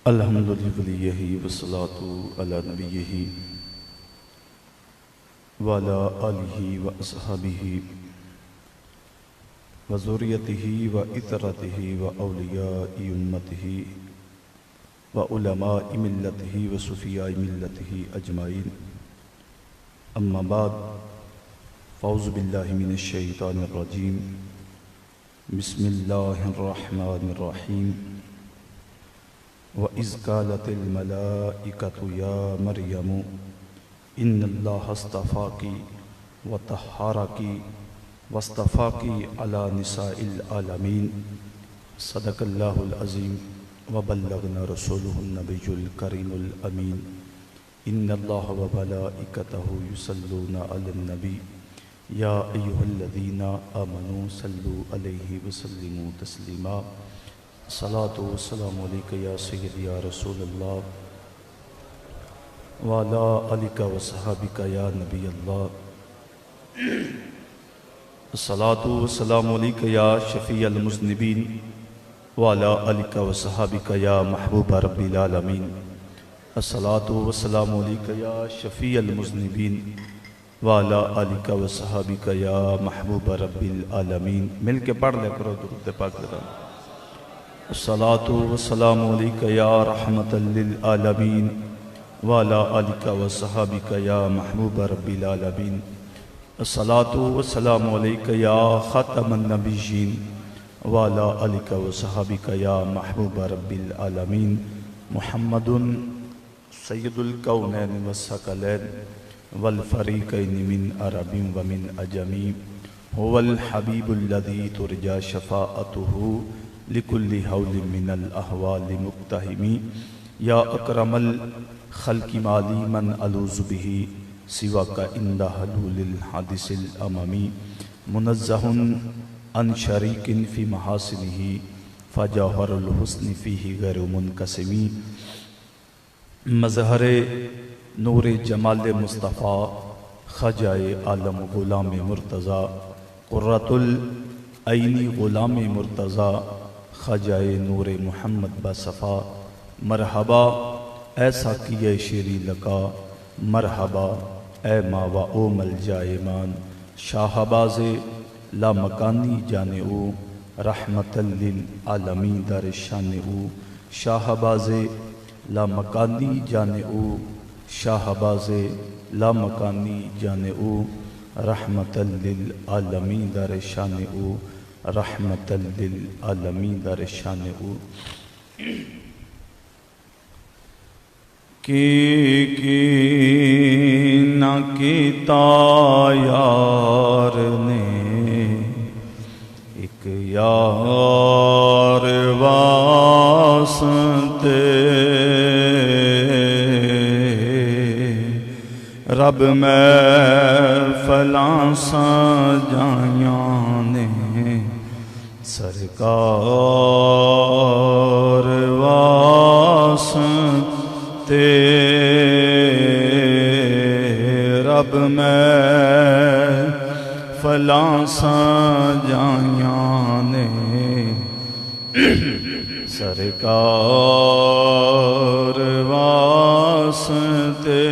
अल्हम्दुलिल्लाहि वस्सलातु अला नबिय्यिही व अला आलिही व अस्हाबिही व ज़ुर्रियतिही व इतरतिही व औलियाई उम्मतिही व उलमाई मिल्लतिही व सुफ़ियाई मिल्लतिही अजमाइन। अम्मा बाद, फ़ौज़ु बिल्लाहि मिनश शैतानिर रजीम। बिस्मिल्लाहिर रहमानिर रहीम। व इज़ क़ालतिल मलाइकतु या मरियमु इन्नल्लाहा अस्तफ़ाकी व तह्हारकी वस्तफ़ाकी अला निसाइल आलमीन। सदक़ल्लाहुल अज़ीम व बल्लगना रसूलुहुन नबियुल करीमुल अमीन। इन्नल्लाहा व मलाइकतहु युसल्लूना अलन नबी या अय्युहल्लज़ीना आमनू सल्लु अलैहि व सल्लिमू तस्लीमा। सलातु व सलामु अलैका या सय्यदी या रसूलल्लाह व अला आलिका व सहाबिका या नबी अल्लाह। सलातु व सलामु अलैका या शफ़ीअल मुज़निबीन व अला आलिका व सहाबिका या महबूबा रब्बिल आलमीन। अस्सलातु व सलामु अलैका या शफ़ीअल मुज़निबीन व अला आलिका व सहाबिका या महबूबा रब्बिल आलमीन। मिल के पढ़ ले करो दुरूद पाक लगा। अस्सलातु व सलामु अलैका या रहमतल लिल आलमीन व अला आलिका व सहाबिका या महबूबा रब्बिल आलमीन। अस्सलातु व सलामु अलैका या ख़ातमन नबिय्यीन व अला आलिका व सहाबिका या महबूबा रब्बिल आलमीन। मुहम्मदुन सय्यदुल कौनैन व सकलैन वल फ़रीक़ैन मिन अरबिन व मिन अजमी हुवल हबीबुल लज़ी तुरजा शफ़ाअतुहु लिकुल्लि हौलिन मिनल अहवालि मुक़्तहिमी। या अकरमल खल्क़ि माली मन अलूज़ु बिही सिवाका इंदा हलूलिल हादिसिल अममी। मुनज़्ज़हुन अन शरीकिन फ़ी महासिनिही फ़जौहरुल हुस्नि फ़ीही गैरु मुनक़सिमी। मज़हरे नूरे जमाल मुस्तफ़ा ख़जाए आलम ग़ुलाम मुर्तज़ा क़ुर्रतुल ऐनी ग़ुलाम मुर्तज़ा ख़जाए नूरे मुहम्मद बसफ़ा। मरहबा ऐ साक़िए शेरी लका मरहबा ए मावा ओ मल जाए मान। शाहबाज़े ला मकानी जाने ओ रहमतल लिल आलमीन दर शाने ओ। शाहबाज़े ला मकानी जाने ओ शाहबाज़े ला मकानी जाने ओ रहमतल लिल आलमीन दर शाने ओ रहमतल लिल आलमीन दर शाने ओ। की न कीता यार ने एक यार वास्ते रब मैं फलां सजायां ने सरकार वास्ते रब मैं फलां सजायां ने सरकार वास्ते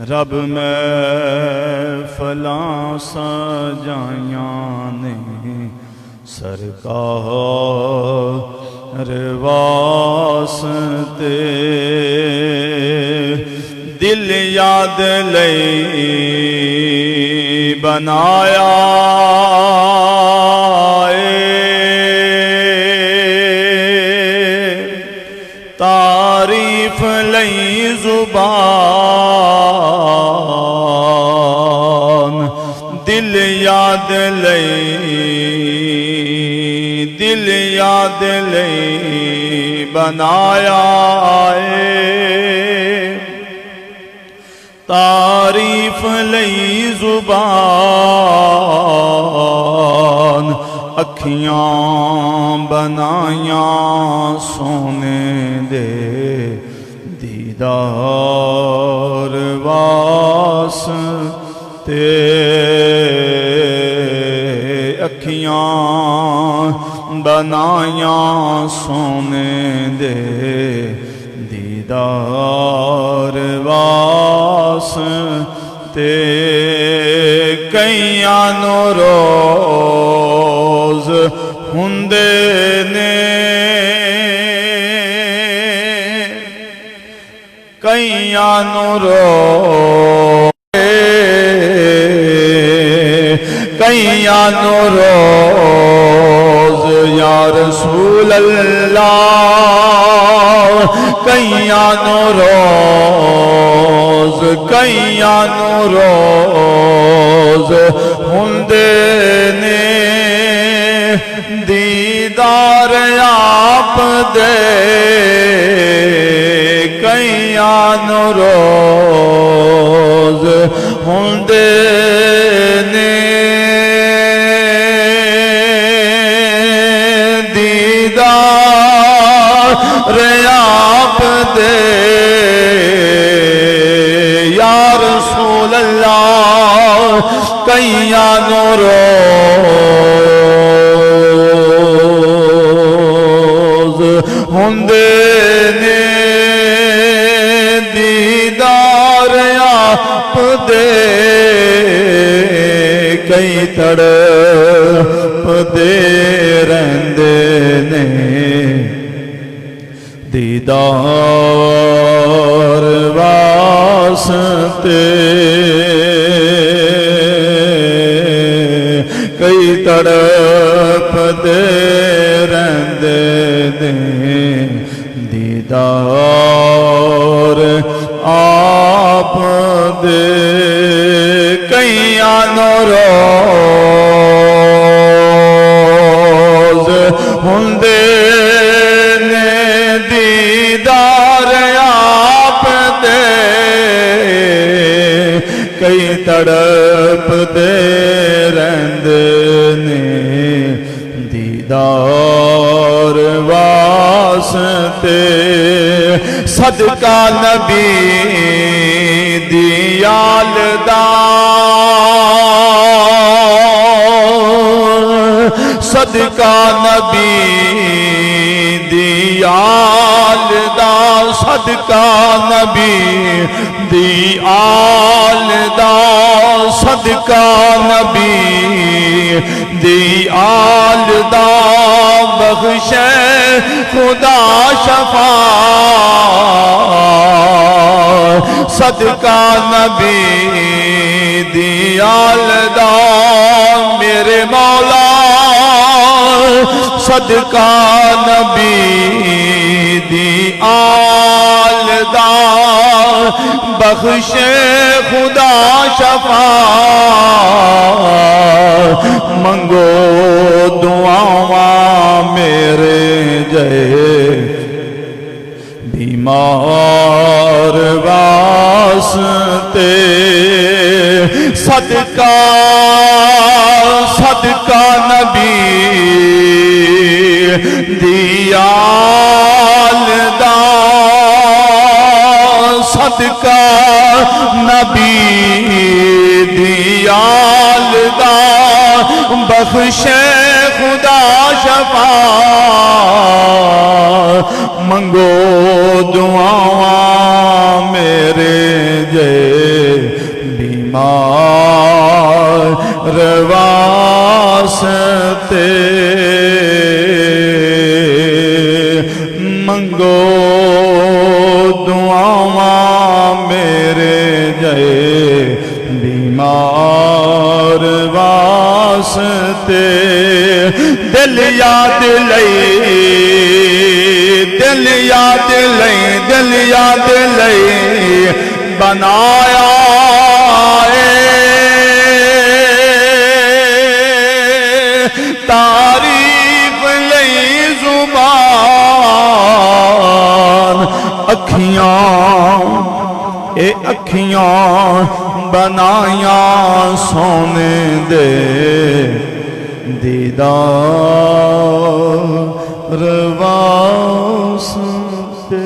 रब मैं फलां सजायां ने सरकार वास्ते। दिल याद लई बनाया तारीफ लई ज़ुबान। दिल याद लई बनाया तारीफ लई ज़ुबान। अखियां बनाया सोने दे दीदार वास्ते। अखियां बनाया सोने दे दीदार वास्ते कईयां नू रोज़ हुंदे ने कईयां नू रोज़ कईयां नू रोज़ या रसूल अल्लाह कईयां नू रोज़ कईयां नू रोज़ हुंदे ने दीदार आप दे कईयां नू रोज़ हुंदे ने दीदार आप दे या रसूल अल्लाह कईयां नू रोज़ हुंदे ने दीदार आप दे कई तड़पदे रहिंदे ने दीदार वास्ते कई तड़पदे रहिंदे ने दीदार आप दे कईयां नू रोज़ हुंदे ने दीदार आप दे कई तड़पदे रहिंदे ने दीदार वास्ते सदका नबी दी याल दा सदका नबी दी याल दा सदका नबी दी आल दा सदका नबी दी आल दा बख्शे खुदा शफा सदका नबी दी आल दा मेरे मौला सदका नबी दी आल दा बख्शे खुदा शफा मंगो दुआवा मेरे जय बीमार वास्ते सदका सदका नबी दियाल दा सदका नबी दियाल दा बख्शे खुदा शफा मंगो दुआवा मेरे जय बीमार वास्ते मंगो दुआवा मेरे जय बीमार वास्ते दिल याद लई दिल याद लई दिल याद लई बनाया तारीफ लई जुबान अखियां ए अखियां बनाया सोने दे दीदार वास्ते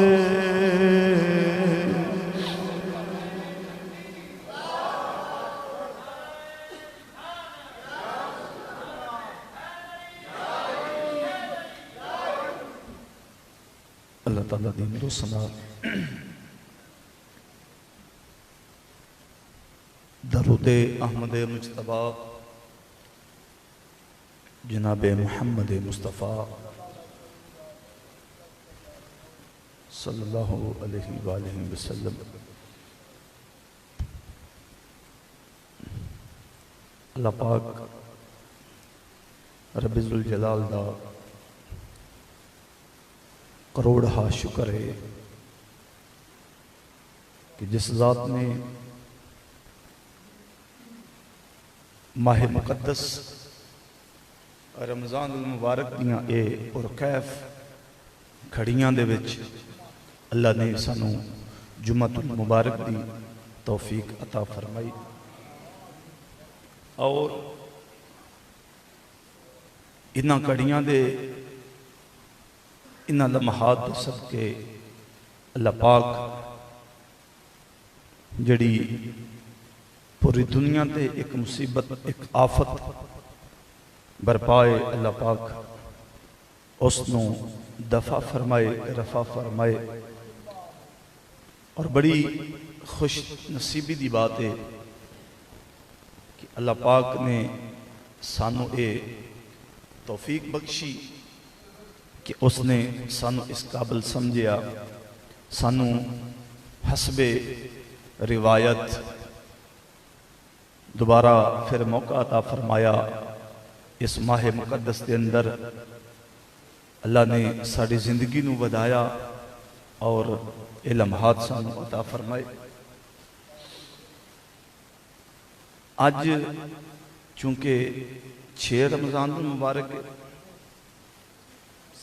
अल्लाह ताला दी रोसना दरूदे अहमद मुजतबा जनाब मुहम्मद मुस्तफ़ा सल्लल्लाहु अलैहि वसल्लम अल्लाह पाक रब्बे जुल जलाल दा करोड़ हा शुक्र है कि जिस ज़ात ने माह मुकद्दस रमज़ान मुबारक दियां ए पुरकैफ घड़ियां दे विच अल्लाह ने सानू जुम्मतुल मुबारक दी तौफीक अता फरमाई और इन्हां घड़ियां दे इन्हां लम्हात दे सदके अल्लाह पाक जड़ी पूरी दुनिया ते एक मुसीबत एक आफत बरपाए अल्लाह पाक उसनों दफा फरमाए रफा फरमाए। और बड़ी खुश नसीबी दी बात है कि अल्लाह पाक ने सानू ये तौफीक बख्शी कि उसने सानू इस काबिल समझिया, सानू हसबे रिवायत दोबारा फिर मौका अता फरमाया। इस माह मुकद्दस के अंदर अल्लाह ने साड़ी जिंदगी नू वधाया और ये लम्हात सानू अता फरमाए। अज चूंकि 6 रमज़ान मुबारक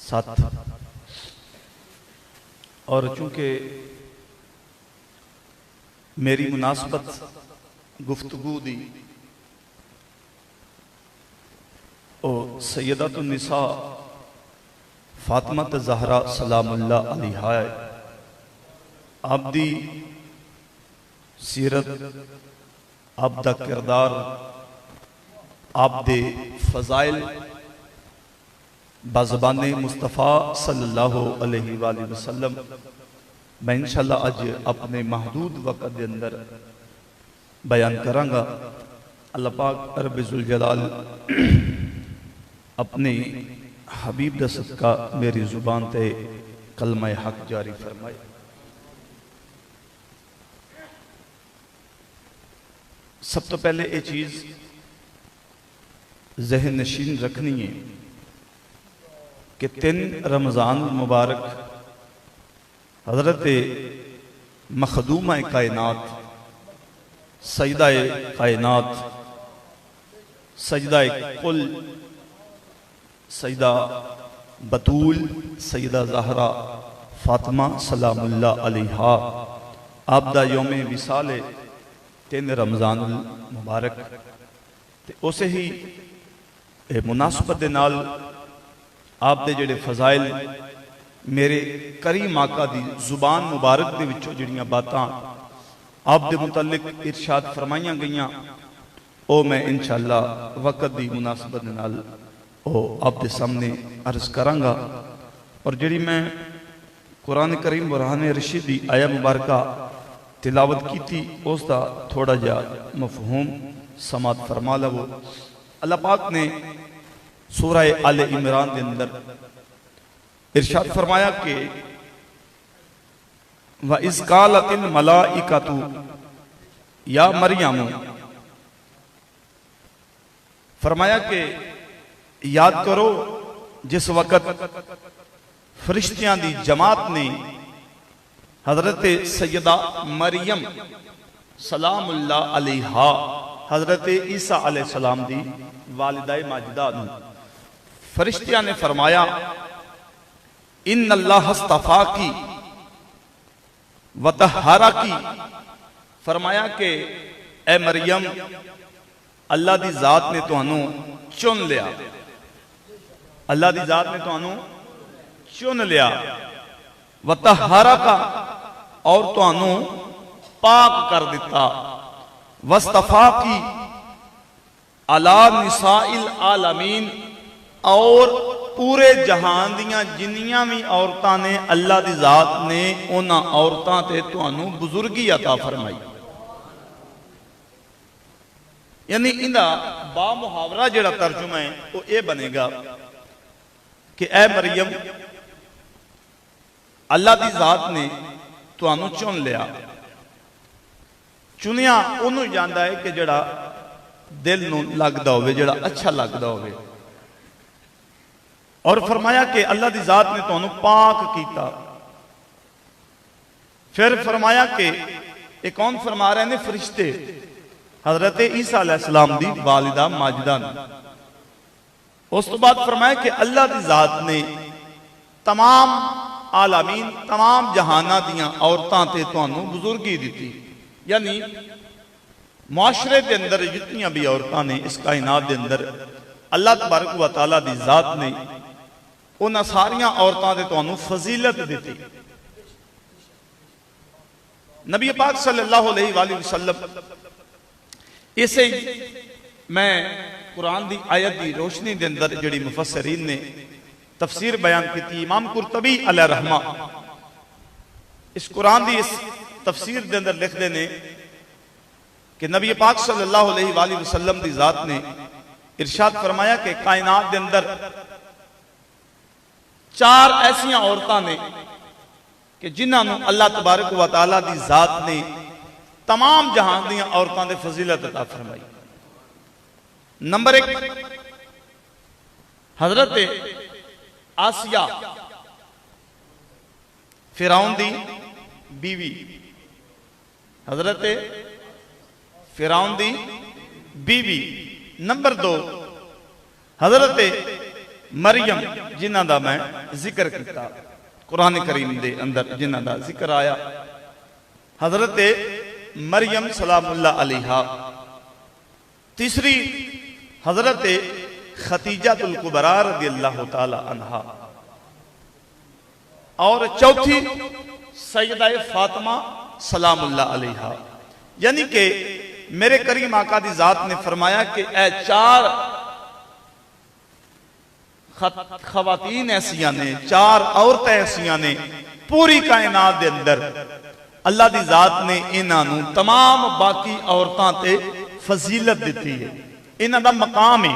7 और चूंकि मेरी मुनासबत गुफ्तगू दी और सैयदतुन निसा फातिमा ज़हरा सलामुल्लाह अलैहा आप दी सीरत, आप दा किरदार, आप दे फजाइल बाज़बाने मुस्तफ़ा सल्लल्लाहु अलैहि वसल्लम मैं इंशाअल्लाह अज अपने महदूद वक़्त के अंदर बयान करांगा। अल्लाह पाक रब्बे जुल जलाल अपने हबीब दा सदका मेरी जुबान ते कलमा हक जारी फरमाए। सब तो पहले ये चीज जहन नशीन रखनी है कि 3 रमज़ान मुबारक हजरत मखदूमा कायनात सजदा कायनात सजदा कुल सजदा बतूल सैयदा ज़हरा फातिमा सलामुल्लाह अलैहा आप दा यौम विसाल 3 रमज़ान मुबारक ते उस ही मुनासबत दे नाल आप दे जेड़े फजाइल मेरे करीम आका दी जुबान मुबारक दे विचों जिहड़ियां बातां आप दे मुतल्लिक इरशाद फरमाइयां गईयां ओ मैं इंशाअल्लाह वक़्त दी मुनासबत दे नाल ओ आप दे सामने अर्ज करांगा। और जिहड़ी मैं कुरान करीम बुरहान रशीद दी आया मुबारका तिलावत की थी उसका थोड़ा जा मफहूम समात फरमा लवो। अल्लाह पाक ने सूरह आले इमरान के अंदर इरशाद फरमाया कि व इज़ क़ालतिल मलाइकतु या मरियम, फरमाया कि याद करो जिस वक़्त फरिश्तियां दी जमात ने हजरत सैयदा मरियम सलामुल्लाह अलैहा हजरत ईसा अलैहिस्सलाम दी वालिदा माजिदा फरिश्तियां ने फरमाया इन्नल्लाह अस्तफ़ाकी व तहहाराकी, फरमाया कि ए मरियम अल्लाह दी जात ने तुहानू चुन लिया, अल्लाह दी जात ने तुहानू चुन लिया। व तहहाराका और तुहानू पाक कर दिता। वस्तफाकी अला निसाइल आलमीन और पूरे जहान दियां जिन्नियां भी औरतां ने अल्लाह दी जात ने उन्हां औरतां ते तुहानू बुजुर्गी अता फरमाई। यानी इंदा बा मुहावरा जिहड़ा तर्जुमा है वो ये बनेगा कि ए मरियम, अल्लाह दी जात ने तुहानू चुन लिया। चुनिया उन्होंने जाता है कि जड़ा दिल नूं लगदा होवे, जड़ा अच्छा लगदा होवे। और फरमाया कि अल्लाह दी जात ने तुहानू पाक कीता। फिर फरमाया कि ये कौन फरमा रहे ने? फरिश्ते हजरत ईसा अलैहिस्सलाम दी वालिदा माजिदा ने। उस तो बाद फरमाया कि अल्लाह दी जात ने तमाम आलमीन, तमाम जहाना दियां औरतां ते तुहानू बुजुर्गी दी। यानी मुआशरे के अंदर जितनियां भी औरतां ने इस कायनात के अंदर अल्लाह तबारक व तआला दी जात ने उन्हां सारियां औरतां ते तुहानू फजीलत दी। नबी पाक सल्लल्लाहु अलैहि वसल्लम इसे मैं कुरान की आयत की रोशनी के अंदर जिहड़ी मुफस्सरीन ने तफसीर बयान की, इमाम कुरतबी अलैहि रहमा इस कुरान की इस तफसीर के अंदर लिखते हैं कि नबी पाक सल्लल्लाहु अलैहि वसल्लम की जात ने इरशाद फरमाया कि कायनात के अंदर 4 ऐसियां औरतां ने कि जिन्होंने अल्लाह तबारक व तआला दी जात ने तमाम जहान दी औरतां दे फजीलत अता फरमाई। नंबर 1 हजरत आसिया, फिरौन दी बीवी। हजरत फिरौन दी बीवी। नंबर 2 हजरत मरियम, जिन्हां दा मैं जिक्र किया कुरान करीम दे अंदर, जिन्हां दा जिक्र आया। हजरत मरियम सलामुल्लाह अलैहा। तीसरी हजरत खतीजातुल कुबरा रज़ियल्लाहु ताला अन्हा। और चौथी सैयदा फातिमा सलामुल्लाह अलैहा। यानी कि मेरे करीम आका दी जात ने फरमाया कि ए 4 खवातीन ऐसियां ने, 4 औरतें ऐसियां ने पूरी कायनात के अंदर अल्लाह दी जात ने इन्हों तमाम बाकी औरतां ते फजीलत दी है, इन्हां दा मकाम है।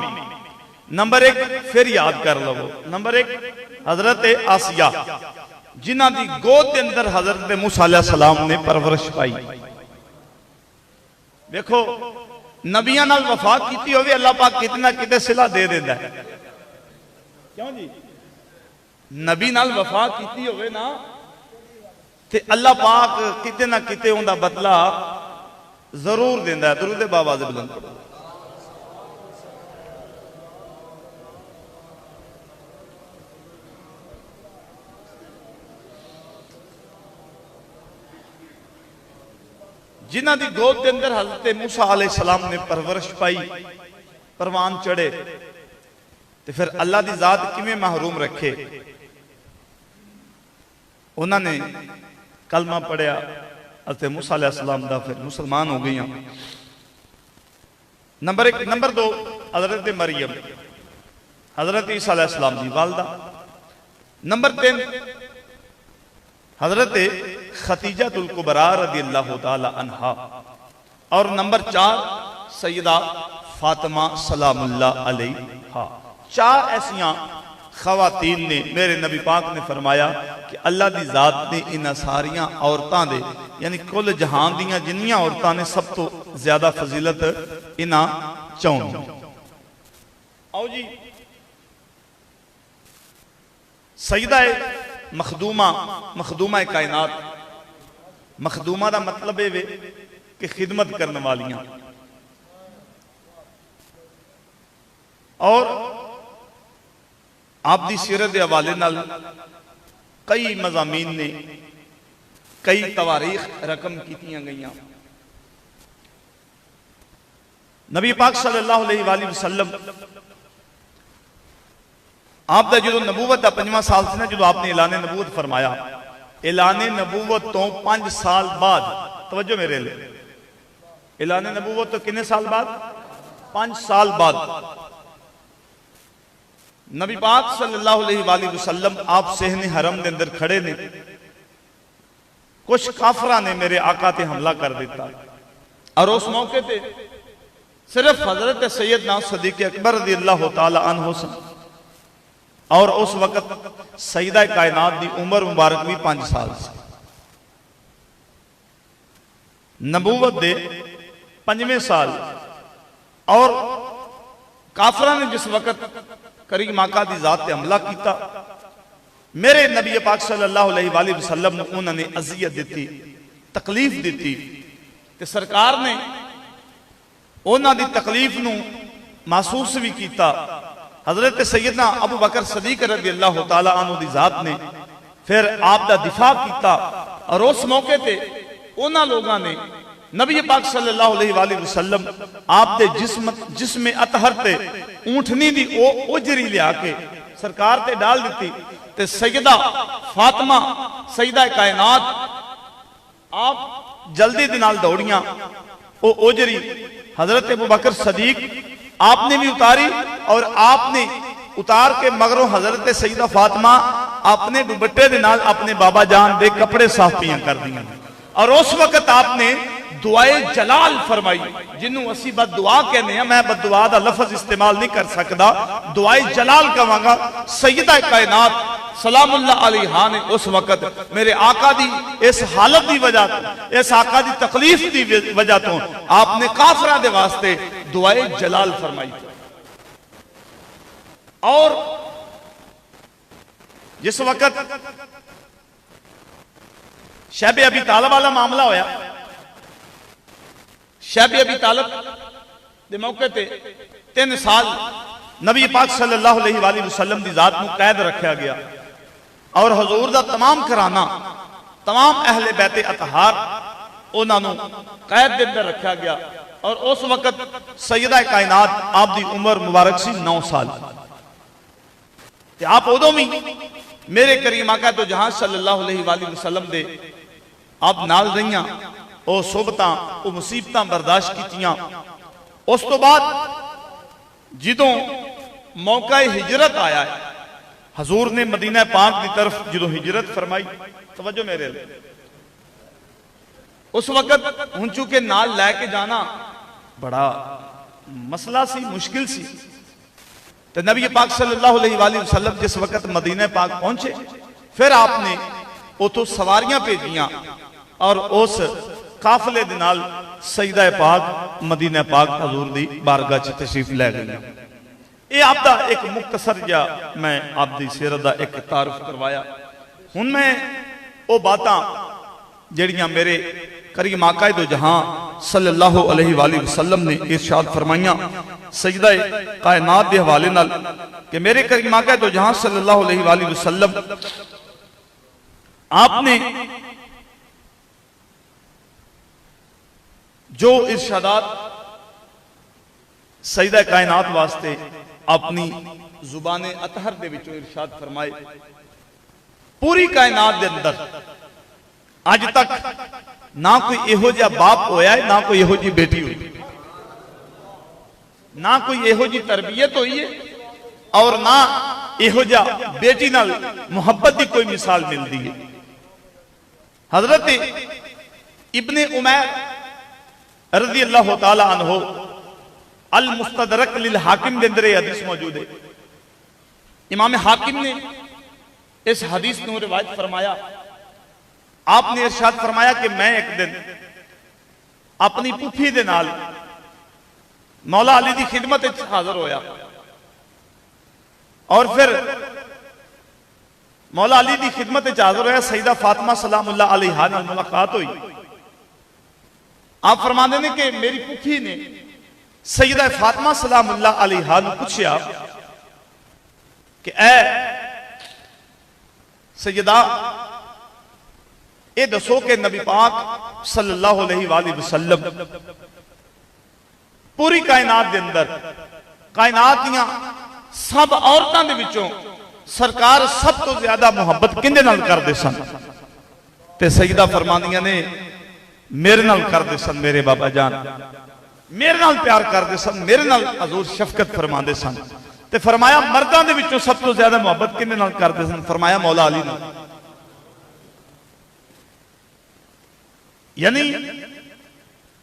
नंबर 1 फिर याद कर लो, नंबर 1 हजरत आसिया, जिन्हां दी गोद के अंदर हजरत मूसा अलैहिस्सलाम ने परवरिश पाई। देखो नबियां नाल वफा की होवे, अल्लाह पाक कितना किते सिला दे देता है। क्यों जी? नबी नाल वफा की होवे ना ते अल्लाह पाक किते ना किते उनका बदला जरूर देता है। दुरूद बाबा से बुलंद करो। जिन्हां दी गोद के अंदर हजरत मूसा अलैहिस्सलाम ने परवरिश पाई, परवान चढ़े, तो फिर अल्लाह दी जात किवें महरूम रखे। उन्होंने कलमा पढ़िया हजरत मूसा अलैहिस्सलाम दा, फिर मुसलमान हो गई। नंबर 1। नंबर 2 हजरत मरियम, हजरत ईसा अलैहिस्सलाम दी वालदा। नंबर 3 हजरत खतीजातुल कुबरा रज़ियल्लाहु ताला अन्हा। और नंबर 4 सैयदा फातिमा सलामुल्लाह अलैहा। 4 ऐसियां खवातीन ने मेरे नबी पाक ने फरमाया कि अल्लाह दी जात ने इन्हां सारियां औरतां दे, यानी कुल जहान दियां जिन्नियां औरतां ने सब तो ज्यादा फजीलत इन्हां चौं। आओ जी, सईदा मखदूमा, मखदूमा कायनात। मखदूमा का मतलब है कि खिदमत करने वालियां। और आप दी सीरत के हवाले नाल कई मज़ामीन ने, कई तवारीख रकम की गई। नबी पाक सल्लल्लाहु अलैहि वसल्लम आप जो नबूवत का 5वां साल से ना, जो आपने ऐलान नबूवत फरमाया, ऐलान नबूवत तो 5 साल बाद, तवज्जो मेरे लिए, ऐलान नबूवत तो कितने साल बाद? 5 साल बाद नबी पाक सल्लल्लाहु अलैहि वसल्लम आप सहने हरम के अंदर खड़े ने, कुछ काफरा ने मेरे आका ते हमला कर दिता और उस मौके ते सिर्फ हजरत सैयदना सदीक अकबर रज़ी अल्लाह तआला अन्हु सन और उस वक्त सईदा कायनात की उम्र मुबारक भी 5 साल सी। नबूवत दे 5वें साल और काफरा ने जिस वक्त करीम आका दी जात ते हमला किया, मेरे नबी पाक सल्लल्लाहु अलैहि वसल्लम ने उन्होंने अजियत दी, तकलीफ दी ते सरकार ने उन्हों की तकलीफ नूं महसूस भी किया। हजरत सैयदना अबू बकर सदीक रज़ी अल्लाह तआला अन्हु दी जात ने फिर आप दा दिफा किया और उस मौके ते उन्होंने लोगों ने नबी पाक सल्लल्लाहु अलैहि वसल्लम आप दे जिस्म अतहर ते ऊंटनी दी ओजरी लिया के सरकार ते डाल दी ते सैयदा फातिमा सईदा कायनात आप जल्दी दे नाल दौड़ियां। वो ओजरी हजरत अबू बकर सदीक आपने भी उतारी और आपने उतार के मगरों हजरत सईदा फातिमा अपने दुपट्टे दे नाल अपने बाबा जान दे कपड़े साफ पियां कर दियां और उस वक्त आपने दुआए जलाल फरमाई, जिन्हों असी बद दुआ कहने हैं। मैं बद दुआ का लफज इस्तेमाल नहीं कर सकता, दुआए जलाल कहांगा। सैयदा कायनात सलामुल्लाह अलैहा ने उस वक्त मेरे आका दी इस हालत की वजह तो, इस आका दी तकलीफ की वजह तो आपने काफरा दे वास्ते दुआए जलाल फरमाई। और जिस वक्त शैबे अबी तालिब वाला मामला होया, शैबे अबी तालिब दे मौके ते 3 साल नबी पाक सल्लल्लाहु अलैहि वसल्लम दी जात नूं कैद रखा गया और हजूर दा तमाम घराना, तमाम अहले बैते अतहार उन्होंने कैद के अंदर रखा गया और उस वक्त सैयदा कायनात आप दी उम्र मुबारक सी 9 साल। आप उदों भी मेरे करीम आका तो जहां सल्लल्लाहु अलैहि वसल्लम दे आप नाल रहियां, वो सोबतां वो मुसीबतां बर्दाश्त कीतियां। उस तो बाद जिदों मौका हिजरत आया है, हजूर ने मदीना पाक की तरफ जो हिजरत फरमाई, तवज्जो मेरे लिए, उस वक्त हुण चुके नाल लैके जाना बड़ा मसला सी, मुश्किल सी। तो नबी पाक सल्लल्लाहु अलैहि वसल्लम जिस वक्त मदीना पाक पहुंचे, फिर आपने उतो सवारियां भेजियां और उस काफले दे नाल सईदा पाक मदीना पाक हजूर दी बारगाह च तशरीफ लै गई। ये आपका एक मुख्तसर जा मैं आपकी सीरत का एक तारुफ करवाया। हुण मैं वो बातां जड़ियां मेरे करीम आका दो जहां सल्लल्लाहु अलैहि वसल्लम ने इरशाद फरमाइयां सजदा कायनात के हवाले नाल कि मेरे करीम आका दो जहां सल्लल्लाहु अलैहि वसल्लम आपने जो इरशादात सजदा कायनात वास्ते अपनी जुबाने अतहर दे विचों इरशाद फरमाए, पूरी कायनात दे अंदर अज तक ना कोई इहो जिहा बाप होया है, ना कोई इहो जी बेटी हुई, ना कोई इहो जी तरबियत हुई है और ना इहो जिहा बेटी नाल मुहब्बत की कोई मिसाल मिलती है। हजरत इब्ने उमैर रज़ी अल्लाह तआला अन्हु अल मुस्तदरक लिल हाकिम के अंदर हदीस मौजूद है। इमाम हाकिम ने इस हदीस को रिवायत फरमाया, आपने इरशाद फरमाया कि मैं एक दिन अपनी पुफी दे नाल मौला अली की खिदमत हाजिर होया और फिर मौला अली की खिदमत हाजिर होया, सईदा फातिमा सलामुल्लाह अलैहा नाल मुलाकात हुई। आप फरमाते हैं कि मेरी पुफी ने सईदा फातिमा सलामुल्लाह अलैहा नूं पूछया कि ऐ सैयदा ये दसो कि नबी पाक सल्लल्लाहु अलैहि वसल्लम पूरी कायनात के अंदर कायनात दियां सब औरतां दे विचों सरकार सब तो ज्यादा मुहब्बत किंदे नाल करदे सन? ते सईदा फरमांदियां ने मेरे नाल करदे सन, मेरे बाबा जान मेरे नाल प्यार करदे सन, मेरे नाल हजूर शफकत फरमांदे सन। ते फरमाया मर्दां दे विचों सब तो ज्यादा मुहब्बत किहदे नाल करदे सन? फरमाया मौला अली नाल। यानी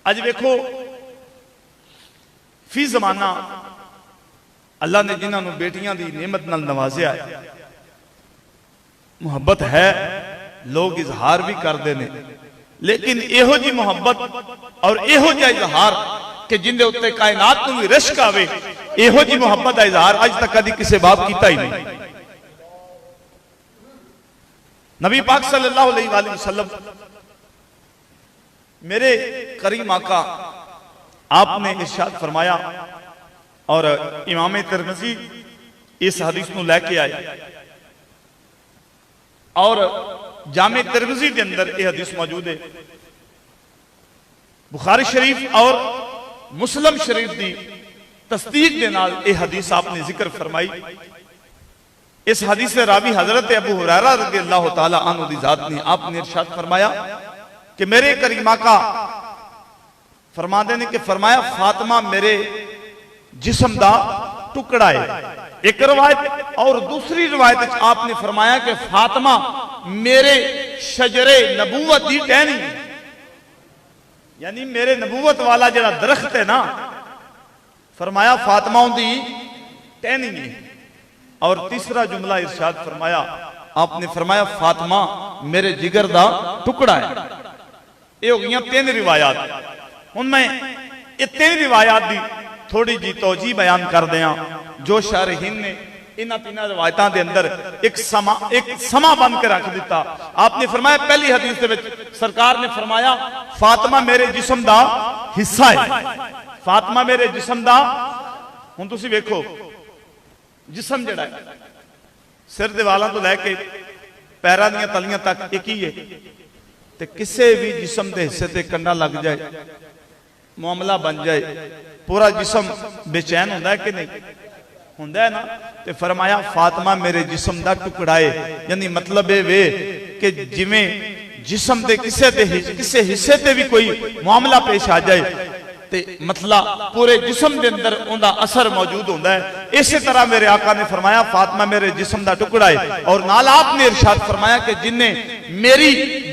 अज वेखो फी जमाना अल्लाह ने जिन्होंने बेटियां की नेमत नाल नवाजिया है, मुहब्बत है, लोग इजहार भी करते हैं, लेकिन इहो जी मुहब्बत और इहो जिहा इजहार कि जिंदे उत्ते कायनात नूं भी रिश्क आवे, इहो जी मुहब्बत का इजहार अज तक कभी किसी बाप किया ही नहीं। नबी पाक सल्लल्लाहु अलैहि वसल्लम मेरे करीम आका आपने इरशाद फरमाया, और इमाम तिरमिज़ी इस हदीस को लैके आए और जामे तिरमिज़ी के अंदर यह हदीस मौजूद है। बुखारी शरीफ और मुस्लिम शरीफ की तस्दीक के नाल यह हदीस आपने जिक्र फरमाई। इस हदीस से रावी हजरत अबू हुरैरा रज़ियल्लाहु तआला अन्हु दी जात ने आपने इरशाद फरमाया कि मेरे करीम आका फरमाते ने कि फरमाया फातिमा मेरे जिस्म दा टुकड़ा है। एक रवायत और दूसरी रवायत आपने फरमाया कि फातिमा मेरे शजरे नबूवत दी टहनी, यानी मेरे नबूवत वाला जरा दरख्त है ना, फरमाया फातिमा उनकी टहनी है। और तीसरा जुमला इरशाद फरमाया, आपने फरमाया फातिमा मेरे जिगर दा टुकड़ा है। ये हो गई तीन रिवायात। हुण मैं ये तीन रिवायात की थोड़ी जी तौजी बयान कर दिया जो शारहीन ने इन्हां तीन रिवायतों के अंदर एक समा बन के रख दिता। आपने फरमाया पहली हदीस दे विच सरकार ने फरमाया फातिमा मेरे जिस्म दा हिस्सा है, फातिमा मेरे जिस्म दा। हुण तुसीं वेखो जिस्म जिहड़ा है सिर दे वालां तो लैके पैरां दीयां तलियां तक एक ही है, ते किसी भी जिस्म के हिस्से ते कंडा लग जाए, मामला बन जाए, पूरा जिस्म बेचैन होंदा है कि नहीं होंदा है ना। ते फरमाया फातिमा मेरे जिस्म दा टुकड़ा है, यानी मतलब ये वे कि जिवें जिस्म के किसी हिस्से ते भी कोई मामला पेश आ जाए ते मतलब पूरे जिस्म के अंदर उनका असर मौजूद होता है। इसी तरह मेरे आका ने फरमाया फातिमा मेरे जिस्म का टुकड़ा है। और नाल आपने इरशाद फरमाया कि जिन्हें मेरी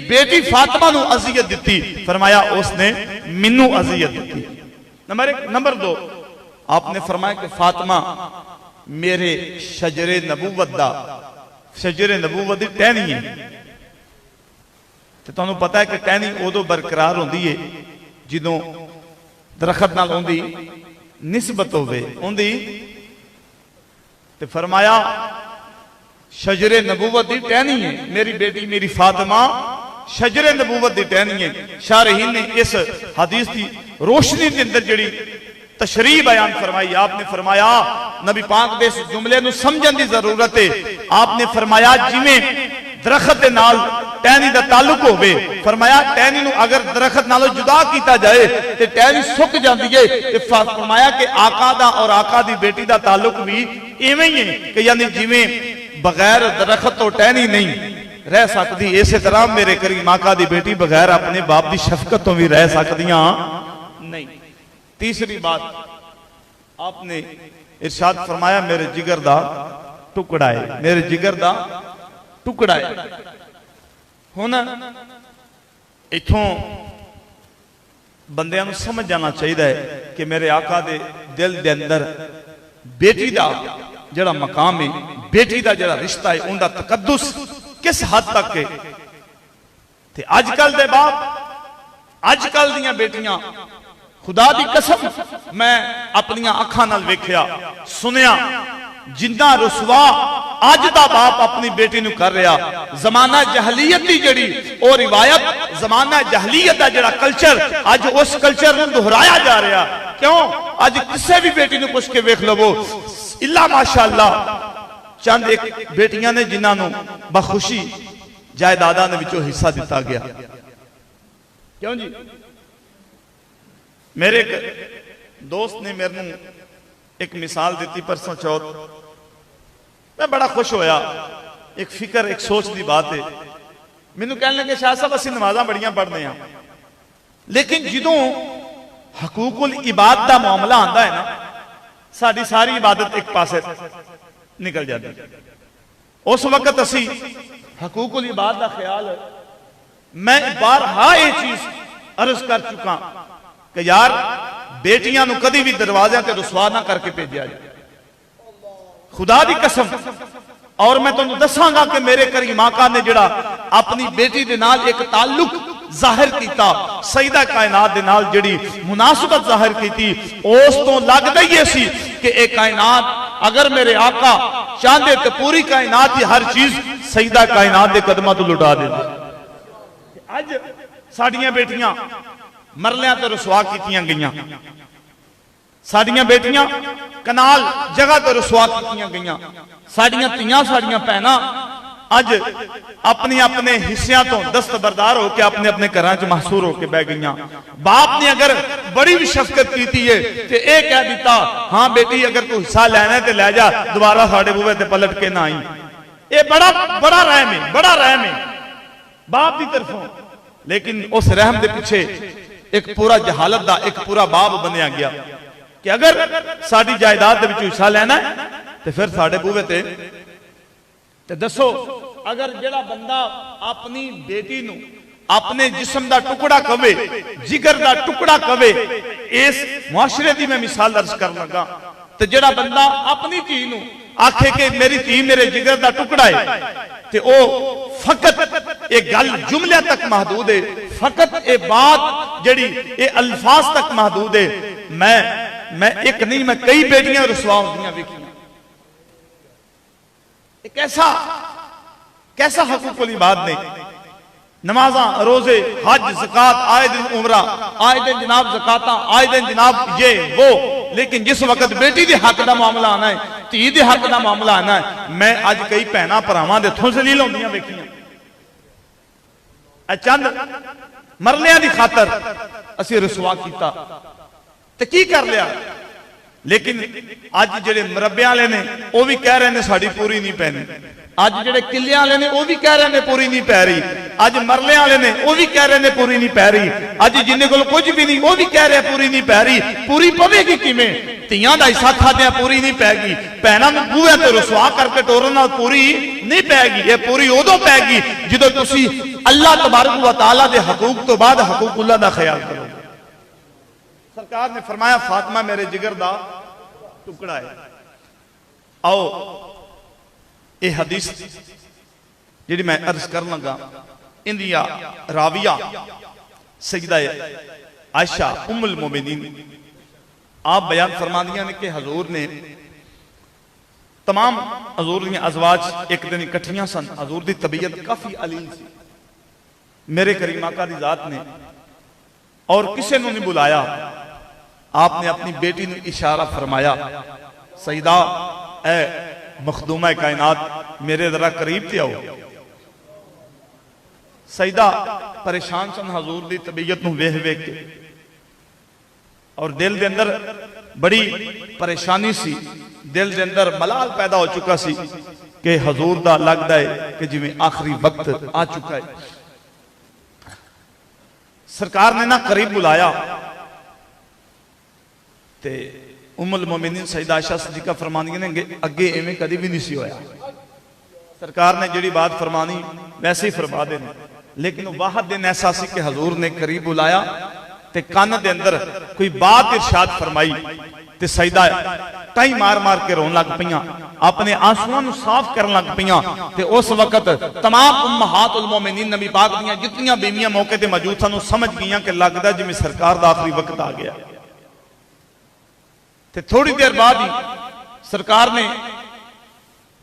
बेटी फातिमा नूं अज़ियत दी, फरमाया उसने मिन्नू अज़ियत दी। नंबर एक। नंबर दो, आपने फरमाया कि फातिमा मेरे शजरे नबूवत दा, शजरे नबूवत दी टहनी है। तो तुहानूं पता है कि टहनी उदों बरकरार होंदी है जदों दरखत नाल उनकी निस्बत होवे उनकी। ते फरमाया शजरे नबूवत दी टहनी है, मेरी बेटी मेरी फातिमा शजरे नबूवत दी टहनी है। शारहीन ने इस हदीस की रोशनी के अंदर जिहड़ी तशरीह बयान फरमाई, आपने फरमाया नबी पाक दे इस जुमले नूं समझण दी जरूरत है। आपने फरमाया जिवें दरखत दे नाल टहनी दा ताल्लुक होवे, फरमाया टहनी नूं अगर दरखत नालों जुदा किया जाए तो टहनी सुक जाती है। ते फरमाया कि आका दा और आका दी बेटी दा ताल्लुक भी इवें ही है कि यानी जिवें बगैर दरखत तो टहनी नहीं रह सकती, इसी तरह मेरे करीम आका दी बेटी बगैर अपने बाप की शफकत तो भी रह सकदियां नहीं। तीसरी बात आपने इरशाद फरमाया मेरे जिगर दा टुकड़ा है, मेरे जिगर दा टुकड़ा है। हुण इथों बंदियां नूं समझ जाना चाहिए कि मेरे आका दे दिल दे अंदर बेटी दा जिहड़ा मकाम है, बेटी दा जिहड़ा रिश्ता है, उनका तकद्दुस किस हद तक है। ते अजकल दे बाप, अजकल दियां बेटियां, खुदा दी कसम मैं अपनी अखां नाल वेखिया सुनिया, जिन्ना रुसवा अज दा बाप अपनी बेटी नूं कर रहा। जमाना जहलीयत की जिहड़ी ओ रिवायत, जमाना जहलीयत दा जिहड़ा कल्चर, अज उस कल्चर नूं दोहराया जा रहा। क्यों? अज किसी भी बेटी नूं पुछ के वेख लवो, इल्ला माशाअल्लाह चंद एक बेटियां ने जिन्हां बखुशी जायदादां दे विचों हिस्सा दिता गया। क्यों जी? मेरे एक दोस्त ने मेरे नूं एक मिसाल दी परसों चौथ, मैं बड़ा खुश होया। एक फिक्र एक सोच की बात है। मैनू कह लगे शाह साहब असं नमाज़ा बड़ियां पढ़ने हैं, लेकिन जो हकूकुल इबाद का मामला आता है ना, साडी सारी इबादत एक पासे निकल जाती। उस वक्त असी हकूकुल इबाद का ख्याल, मैं बारहा यह चीज अर्ज कर चुका कि यार बेटियां नूं कदी भी दरवाज़े ते रुसवा ना करके भेजा जाए, खुदा दी कसम। और मैं तुहानूं दसांगा कि मेरे करीम आका ने जिहड़ा अपनी बेटी दे नाल एक ताल्लुक जाहिर किया, सईदा कायनात दे नाल जिहड़ी मुनासबत जाहिर की, उस तो लगदा ही सी कि एक कायनात अगर मेरे आका चाहते तो पूरी कायनात की हर चीज सईदा कायनात के कदमां तो लुटा देते। अज साडियां बेटियां मरलियां तो रुसवा कीतियां गईयां, साडियां बेटियां कनाल जगह तो रुसवा कीतियां गईयां, साडियां धीआं साडियां भैणां अज अपने अपने हिस्सियां तो दस्तबरदार होकर अपने अपने घरां च महसूर होकर बह गईयां। बाप ने अगर बड़ी भी शफकत की है तो यह कह दिता, हाँ बेटी अगर तू हिस्सा लेना है तो लै जा, दोबारा साडे बूहे ते पलट के ना आई। ये बड़ा बड़ा रहम है, बड़ा रहम है बाप की तरफों। लेकिन उस रहम के पिछे एक पूरा जहालत का एक पूरा बाब बनया गया कि अगर साडी जायदाद दे विचों हिस्सा लेना है तो फिर साडे बूहे ते दसो। अगर जेड़ा बंदा अपनी बेटी नूं अपने जिस्म का टुकड़ा कवे, जिगर का टुकड़ा कवे, इस मुआशरे की मैं मिसाल अर्ज कर लगा, तो जेड़ा बंदा अपनी धी नूं आखे कि मेरी धी मेरे जिगर का टुकड़ा है, तो ओ फकत एक गल जुमलिया तक महदूद है, फकत ये बात जड़ी ये अल्फाज तक महदूद है। मैं एक नहीं, मैं कई बेटियां रुसवा होंदियां वेखियां। कैसा कैसा हकूकुल इबाद ने, नमाजा रोजे हज ज़कात आए दिन उमरा, आए दिन जनाब ज़काता, आए दिन जनाब ये वो, लेकिन जिस वक्त बेटी के हक का मामला आना है, धी के हक का मामला आना है, मैं अज कई भैन भरावां दे हत्थों जलील होंदियां वेखियां। चंद मरलियां की खातर असीं रुसवा किया ते की कर लिया। लेकिन अज जेडे मरब्बे वाले ने वह भी कह रहे हैं साड़ी पूरी नहीं पैनी, अज जेडे किले वाले ने वह भी कह रहे हैं पूरी नहीं पै रही, अज मरले वाले ने वह भी कह रहे हैं पूरी नहीं पै रही, अज जिन्हें को कुछ भी नहीं वह भी कह रहे पूरी नहीं पै रही। पूरी पवेगी किवें? धीआं दा हिस्सा खादियां पूरी नहीं पैगी, भैणां नूं बूहे ते रुसवा करके टोरन नाल पूरी नहीं पैगी। ये पूरी उदों पैगी जदों तुसीं अल्लाह तबारक व तआला दे हकूक तो बाद हकूकुल्लाह दा ख्याल करो। सरकार ने फरमाया फातिमा मेरे जिगर दा टुकड़ा है। आओ ये हदीस जी मैं अर्ज कर लगा, इंदिया राविया सजदा आयशा उम्मुल मोमिनीन आप बयान फरमादियां ने कि हजूर ने तमाम हजूर दी अजवाज एक दिन इकट्ठियां सन, हजूर की तबीयत काफी अलील सी, मेरे करीम आका दी जात ने और किसी ने नहीं बुलाया। आपने अपनी बेटी ने इशारा फरमाया, सईदा ए मखदूमा कायनात मेरे जरा करीब ते आओ। सईदा परेशान सन हजूर की तबीयत नूं वेख वेख के, और दिल के अंदर बड़ी परेशानी सी, दिल के अंदर मलाल पैदा हो चुका सी कि हजूर दा लगता है कि जिवें आखिरी वक्त आ चुका है। सरकार ने ना करीब बुलाया ते उम्मुल मोमिनीन सईदा आयशा सिद्दीका फरमानियां ने अगे इवें कभी भी नहीं सी होया। सरकार ने जिहड़ी बात फरमानी वैसे ही फरमा देनी, लेकिन वाहद दिन ऐसा सी कि हजूर ने करीब बुलाया ते कान दे अंदर कोई बात इरशाद फरमाई ते सईदा टाई मार मार के रोन लग पईयां, अपने आंसुओं नूं साफ करन लग पईयां। ते उस वक्त तमाम उम्महातुल मोमिनीन नबी पाक दीयां जितनियां बीवियां मौके ते मौजूद सन समझ गईयां कि लगदा जिवें सरकार दा आखिरी वक्त आ गया। ते थोड़ी देर बाद ही सरकार ने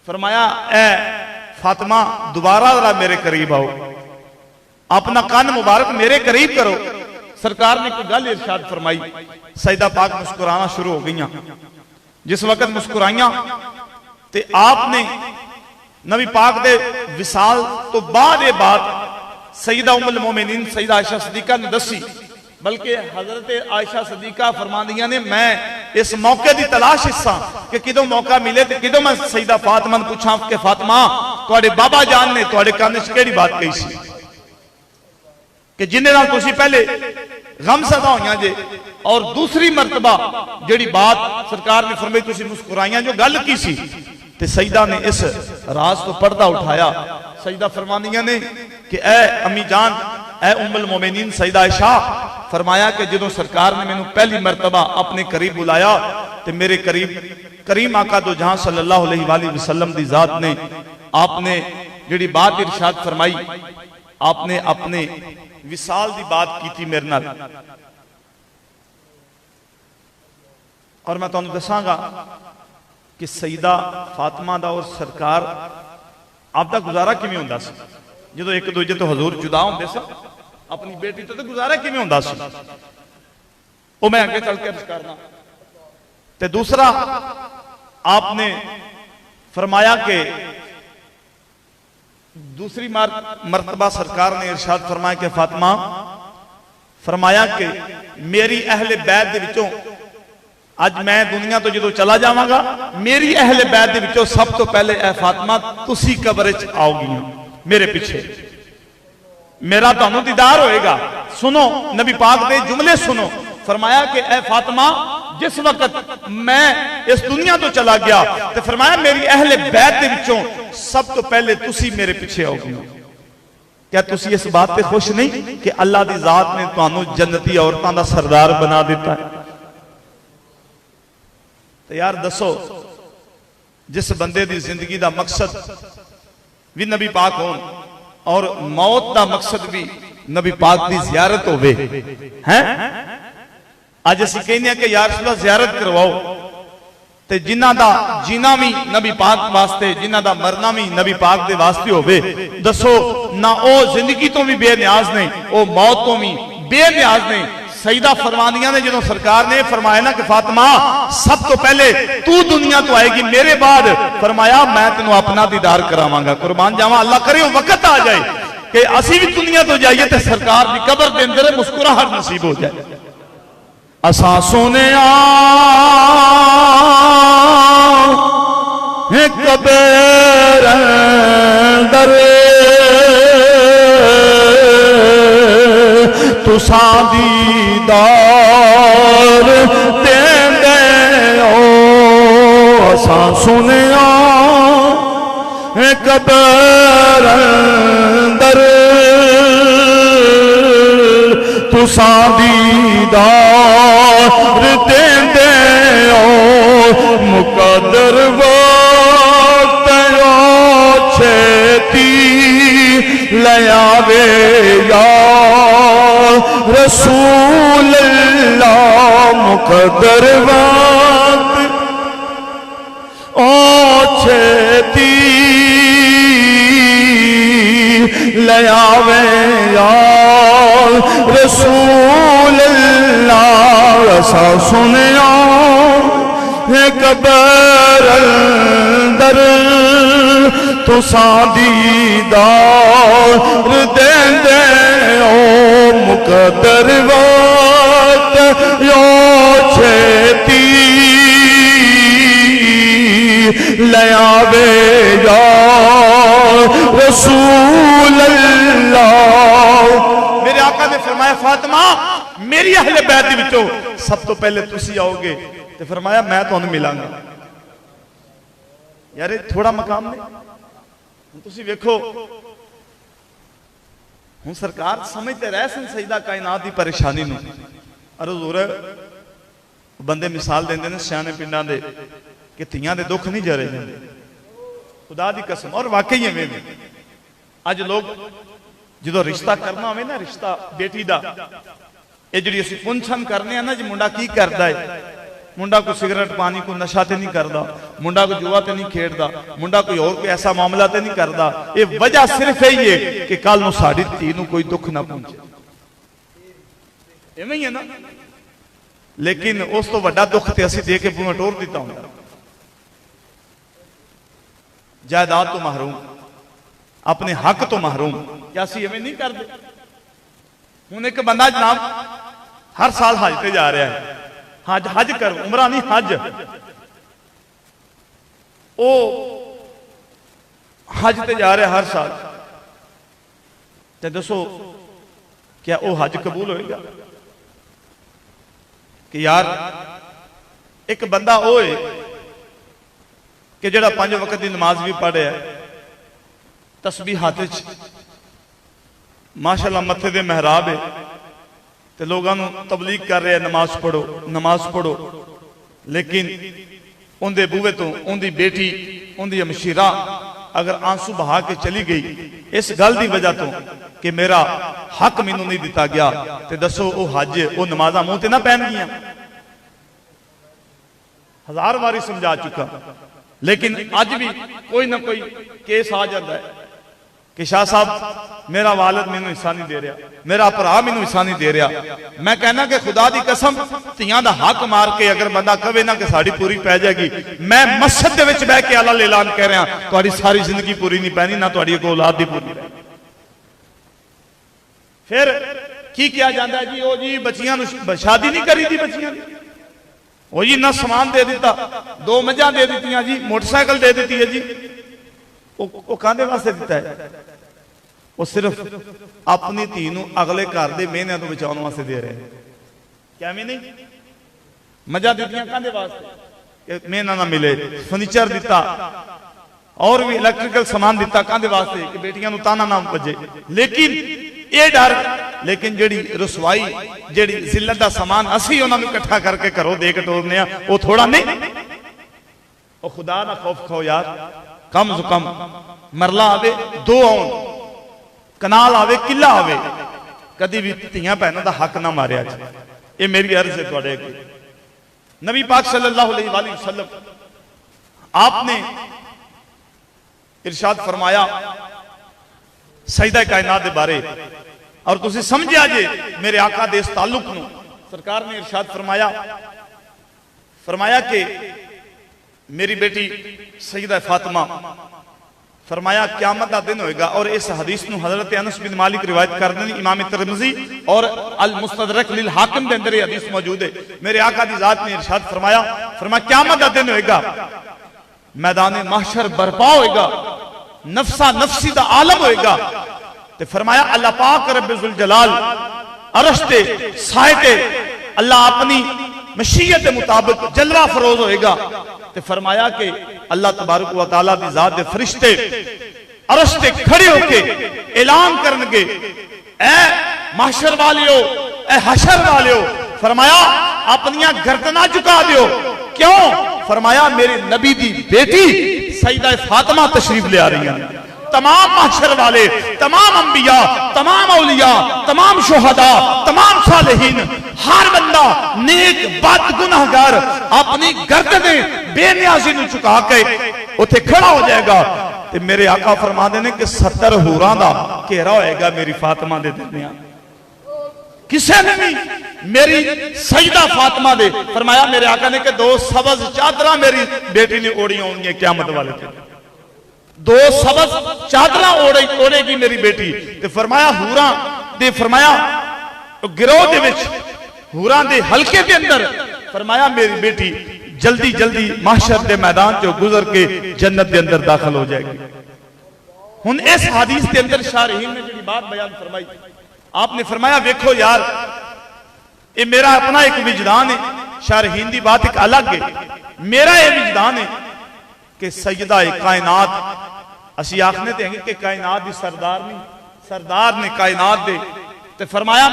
फरमाया, ए फातिमा दोबारा जरा मेरे करीब आओ, अपना कान मुबारक मेरे करीब करो। सरकार ने कोई गल इरशाद फरमाई, सईदा पाक मुस्कुराना शुरू हो गईयां। जिस वक्त मुस्कुराइयां ते आपने नबी पाक दे विसाल तो बाद ये बात सईदा उम्मुल मोमिनीन सईदा आयशा सिद्दीका ने दसी, बल्कि हजरत आयशा सिद्दीका फरमांदियां ने मैं इस मौके की तलाश हिस्सा कि किदों मौका मिले तो किदों मैं सईदा फातिमा नूं पूछां कि फातिमा तुहाडे बाबा जान ने तुहाडे कान च किहड़ी बात कही सी कि जिन्हें नाल तुसीं पहले गमज़दा होइयां जे। और दूसरी मरतबा जिहड़ी बात सरकार ने फरमाई तुसीं मुस्कुराइयां जो गल की सी ते सईदा ने इस राज तो पर्दा उठाया। सईदा फरमानियां ने कि ए अम्मी जान, ए उम्मुल मोमिनीन सईदा आयशा, फरमाया कि जो सरकार ने मैनू पहली मरतबा अपने करीब बुलाया तो मेरे करीब करीम आका दो जहां सल्लल्लाहु अलैहि वसल्लम दी जात ने आपने जिहड़ी बात इरशाद फरमाई, आपने अपने विसाल दी बात की थी मेरे नाल। और मैं तुहानू दसांगा कि सईदा फातिमा दा और सरकार आपका गुजारा किवें हुंदा सी जो एक दूजे तो हजूर जुदा होंदे सन, अपनी बेटी तो गुजारा किवें हुंदा सी वो मैं अगे चल के अर्ज करना। ते दूसरा आपने फरमाया कि दूसरी मरतबा सरकार ने इरशाद फरमाया कि फातिमा, फरमाया कि मेरी अहले बैत दे विचों अज मैं दुनिया तो जो चला जावांगा, मेरी अहले बैत दे विचों सब तो पहले ए फातिमा तुसी कब्र च आओगी मेरे पीछे, मेरा तुहानू दीदार होएगा। सुनो नबी पाक दे जुमले सुनो। फरमाया कि ए फातिमा, जिस वक्त मैं इस दुनिया तो चला गया तो फरमाया मेरी अहले बैत दे विचों सब तो पहले तुसी मेरे पीछे आओगी। क्या तुसी इस बात पे खुश नहीं कि अल्लाह दी जात ने तुहानू जन्नती औरतां दा सरदार बना दिता है? तो यार दसो, जिस बंदे दी जिंदगी दा मकसद भी नबी पाक होन और मौत दा मकसद भी नबी पाक दी जियारत होवे, हैं अज असीं कहने कि यार रसूलल्लाह जियारत करवाओ, ते जिन्हां दा जीना भी नबी पाक वास्ते, जिन्हां दा मरना भी नबी पाक दे वास्ते होवे, दसो ना ओ जिंदगी तो भी बेनियाज ने, ओ मौत तो भी बेनियाज ने। सईदा फरमानिया ने जो सरकार ने फरमाया ना कि फातिमा सब तो पहले तू दुनिया तो आएगी, मेरे बाद फरमाया मैं तेनों अपना दीदार करावांगा। कुर्बान जावा, अल्लाह करे वक्त आ जाए कि असी भी दुनिया तो जाइए तो सरकार की कब्र के अंदर मुस्कुराहट नसीब हो जाए। असा सोने कब्र अंदर तुसा दीदार देंदे ओ, असा सुनिया कब्र अंदर तुसा दीदार देंदे ओ, मुकद्दर वक्त छेती ले आवे या रसूल अल्लाह, मुकद्दर वक्त ओ छेती ले आवे या रसूल अल्लाह। असा सुनिया कब्र अंदर तुसा दीदार देंदे ओ, मुकद्दर वक्त यो छेती ले आवे या रसूल अल्लाह। मेरे आका ने फरमाया फातिमा मेरी अहले बैत दे विचों सब तो पहले तुसी आओगे, तो फरमाया मैं तुहानू मिलांगा। यार थोड़ा मकाम नहीं, तुसी वेखो हुण सरकार समझते रह सन सईदा कायनात की परेशानी नूं। और हजूर बंदे मिसाल देंदे ने सियाने पिंडां दे कि धीआं दे दुख नहीं जरे जांदे, खुदा दी कसम। और वाकई इवें ने अज लोग जो रिश्ता करना होवे ना, रिश्ता बेटी दा, ये जिहड़ी असीं पुंछन करने आ ना जी, मुंडा की करदा है, मुंडा कोई सिगरेट पानी कोई नशा तो नहीं करता, मुंडा कोई जुआ तो नहीं खेडता, मुंडा कोई और कोई ऐसा मामला तो नहीं करता। ये वजह सिर्फ यही है कि कल नूं साडी धी नूं कोई दुख ना पहुंचे, इवें ही है ना। लेकिन उस तो वड्डा दुख तो असीं दे के बूहा टोर दिता हुंदा, जायदाद तो महरूम, अपने हक तो महरूम। क्या असीं इवें नहीं करते? हुण एक बंदा जनाब हर साल हज ते जा रहा है, हज हज कर उमरा नहीं हज, ओ हज ते जा रहा हर साल, तो दसो क्या वो हज कबूल होएगा? कि यार एक बंदा वो है कि जड़ा 5 वक्त की नमाज भी पढ़े है, तस्बीह हाथ च, माशाअल्लाह मथे दे महराब है, तो लोगों को तबलीग कर रहे हैं नमाज पढ़ो, लेकिन उनके बूहे तो उनकी बेटी उनकी अमशीरा अगर आंसू बहा के चली गई इस गल की वजह तो कि मेरा हक मैनू नहीं दिता गया, तो दसो वो हज वो नमाजा मुंह ते ना पहन गई। 1000 बारी समझा चुका, लेकिन अज भी कोई ना कोई केस आ जाता है कि शाह साहब मेरा वालिद मैनू हिस्सा नहीं दे रहा, मेरा भरा मैनू हिस्सा नहीं दे रहा। मैं कहना कि खुदा की कसम तियां दा हक मार के अगर बंदा कहे ना कि साड़ी पूरी पै जाएगी, मैं मस्जिद दे विच बैठ के अल्लाह ऐलान कह रहा तुहाडी सारी जिंदगी पूरी नहीं पैनी, ना तुहाडी औलाद दी पूरी पैनी। फिर की किया जाता है जी, वो जी बच्चियां नूं शादी नहीं करी थी, बच्चियां वो जी ना समान दे दिता, 2 मझां दे दित्तियां जी, मोटरसाइकिल दे दी है जी। वो काहदे वास्ते दिता है? वो सिर्फ अपनी धी नूं अगले घर दे मेहनत तो बचाने वास्ते दे रहे हैं। क्या मैं नहीं मझां दित्तियां काहदे वास्ते कि मेहनत ना मिले, फर्नीचर दिता और भी इलैक्ट्रिकल सामान दिता काहदे वास्ते कि बेटियां नूं ताना ना बजे। लेकिन ये डर, लेकिन जेड़ी रसवाई जेड़ी जिल्लत दा सामान असी उन्होंने इकट्ठा करके घरों दे के टोरने आ, वो थोड़ा नहीं। वो खुदा ना खौफ खाओ यार, कम से कम मरला आवे 2 आउन, कनाल आवे किला आवे, कदी भी धियां भैनों का हक ना मारिया। ये मेरी अर्ज है तुहाडे अगे। नबी पाक सल्लल्लाहु अलैहि वसल्लम आपने इरशाद फरमाया सजदा कायनात के बारे, और तुसी समझिया जे मेरे आका दे इस ताल्लुक नूं, सरकार ने इरशाद फरमाया कि मेरी बेटी सईदा फातिमा, फरमाया क़यामत का दिन होएगा। और इस हदीस नूं हजरत अनस बिन मालिक रिवायत करते हैं, इमाम तिरमिज़ी और अल मुस्तदरक लिल हाकिम के अंदर ये हदीस मौजूद है। मेरे आका दी जात ने इरशाद फरमाया क़यामत का दिन होएगा, मैदान महशर बर्पा होएगा, नफसा नफसी दा आलम होएगा, ते फरमाया अल्लाह पाक रब्बे जुल जलाल अरश ते साए ते अल्लाह अपनी मशीयत के मुताबिक जलवा फरोज होएगा। ते फरमाया कि अल्लाह तबारक व तआला दी जात दे फरिश्ते अरश ते खड़े होके ऐलान करनगे, ऐ महशर वालियो, ऐ हशर वालियो, फरमाया अपनियां गर्दनां झुका दियो। क्यों? फरमाया मेरे नबी दी बेटी सईदा फातिमा तशरीफ ले आ रही हैं। तमाम महशर वाले, तमाम अंबिया, तमाम औलिया, तमाम शुहदा, तमाम सालिहीन, हर बंदा नेक बद गुनाहगार अपनी गर्दनें बेनियाजी नूं झुका के उथे खड़ा हो जाएगा। ते मेरे आका फरमाते हैं कि 70 हूरां दा घेरा होएगा मेरी फातिमा दे दरमियान। किसी ने भी मेरी सईदा फातिमा दे, फरमाया मेरे आका ने कि 2 सबज चादरा मेरी बेटी ने ओढ़ी होंगी क़यामत वाले दिन, 2 सबज चादरा ओढ़ेगी मेरी बेटी। ते फरमाया हूरां दे, फरमाया गिरोह दे विच हूरां दे हलके के अंदर, फरमाया मेरी बेटी जल्दी जल्दी महशर के मैदान चो गुजर के जन्नत के अंदर दाखिल हो जाएगी। हुन इस हदीस के अंदर शारहीन ने जी बात बयान फरमाई, आपने फरमाया देखो यार ये मेरा अपना एक विजदान है, शारहीन की बात एक अलग है, मेरा यह विजदान है कि सैयदा कायनात असी आखने ते हैं कि कायनात की सरदार नहीं, सरदार ने कायनात दे। ते फरमाया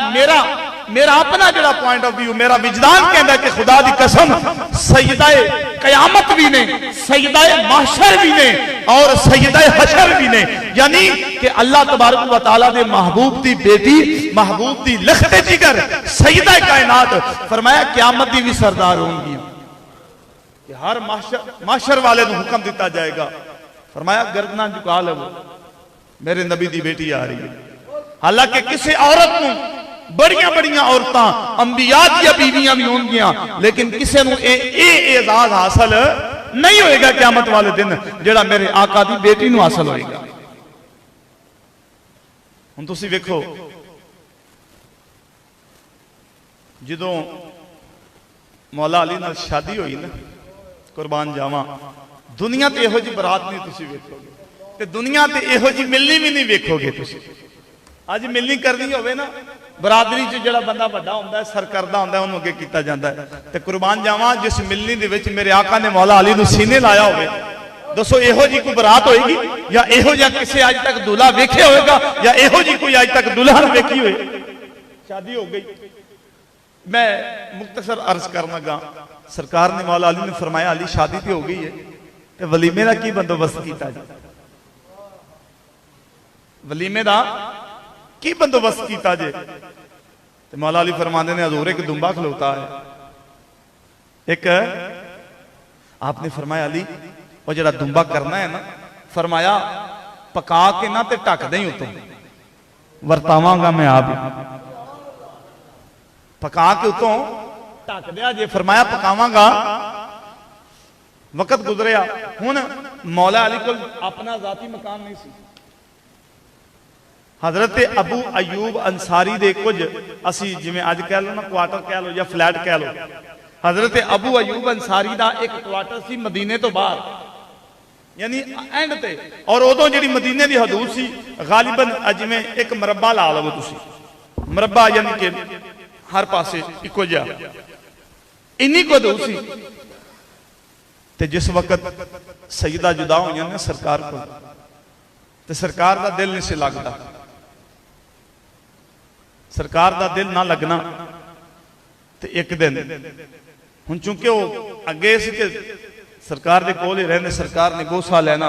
मेरा अपना जड़ा पॉइंट ऑफ व्यू, मेरा विजदान कहता है कि खुदा की कसम सैयदाए कयामत भी ने, सैयदाए महशर भी ने और सैयदाए हशर भी ने। यानी कि अल्लाह तबारक व तआला दे महबूब दी बेटी, महबूब दी लखते जिगर सैयदाए कायनात, फरमाया कयामत दी भी सरदार होंगी कि हर महशर वाले को हुक्म दिता जाएगा। फरमाया गर्दना झुका लो, मेरे नबी दी बेटी आ रही है। हालांकि किसी औरत को बड़िया बड़िया औरतां अंबिया दी बीवियां भी होंगियां, लेकिन किसी को एजाज हासिल नहीं होएगा क़यामत वाले दिन जेड़ा मेरे आका दी बेटी नूं हासिल होएगा। हुण तुसीं वेखो जदों मौला अली नाल शादी हुई ना, कुर्बान जावा, दुनिया ते इहो जी बरात नहीं तुसीं वेखोगे, ते दुनिया ते इहो जी मिलनी भी नहीं वेखोगे तुसीं। अज मिलनी करनी होवे ना बरादरी च जिहड़ा बंदा वड्डा हुंदा है, सरकर्दा हुंदा है, उहनूं अगे कीता जांदा है। ते कुर्बान जावां जिस मिलनी दे विच मेरे आका ने मौला अली नूं सीने लाया होवे, दसो इहो जी कोई बरात होएगी या इहो जिहा किसी अज तक दूल्हा वेखिया होएगा या इहो जी कोई अज तक दुल्हन वेखी होए? शादी हो गई। मैं मुख्तसर अर्ज करन लगा, सरकार ने मौला अली ने फरमाया अली शादी तो हो गई है, ते वलीमे का की बंदोबस्त किया जी? वलीमे का की बंदोबस्त किया जे? ते मौला अली फरमाते ने हजूर एक दुंबा खलोता है, एक आपने फरमाया अली और जरा दुंबा करना है ना, फरमाया पका के ना ते ढक दे उतों, वरतावांगा मैं आप पका के उतों ढक दिया जे। फरमाया पकावांगा, वक्त गुजरिया, हुण मौला अली को अपना जाती मकान नहीं सी। हजरत अबू अयूब अंसारी दे कुछ असी जिवें अज कह लो ना क्वार्टर कह लो या फ्लैट कह लो, हजरत अबू अयूब अंसारी दा एक क्वार्टर सी मदीने तो बाहर, यानी एंड ते, और उदों जिहड़ी मदीने दी हदूद सी गालिबन जिवें एक मरबा ला लवो तुसी, मरबा यानी कि हर पासे इको जिहा, इन्नी को हदूद सी। ते जिस वक्त सईदा जुदा होईयां ने सरकार को, ते सरकार दा दिल नहीं सी लगदा, सरकार दा दिल ना लगना। ते एक दिन हुण चूंकि वो अगे सी कि सरकार दे कोल ही रहंदे, सरकार ने गोसा लेना,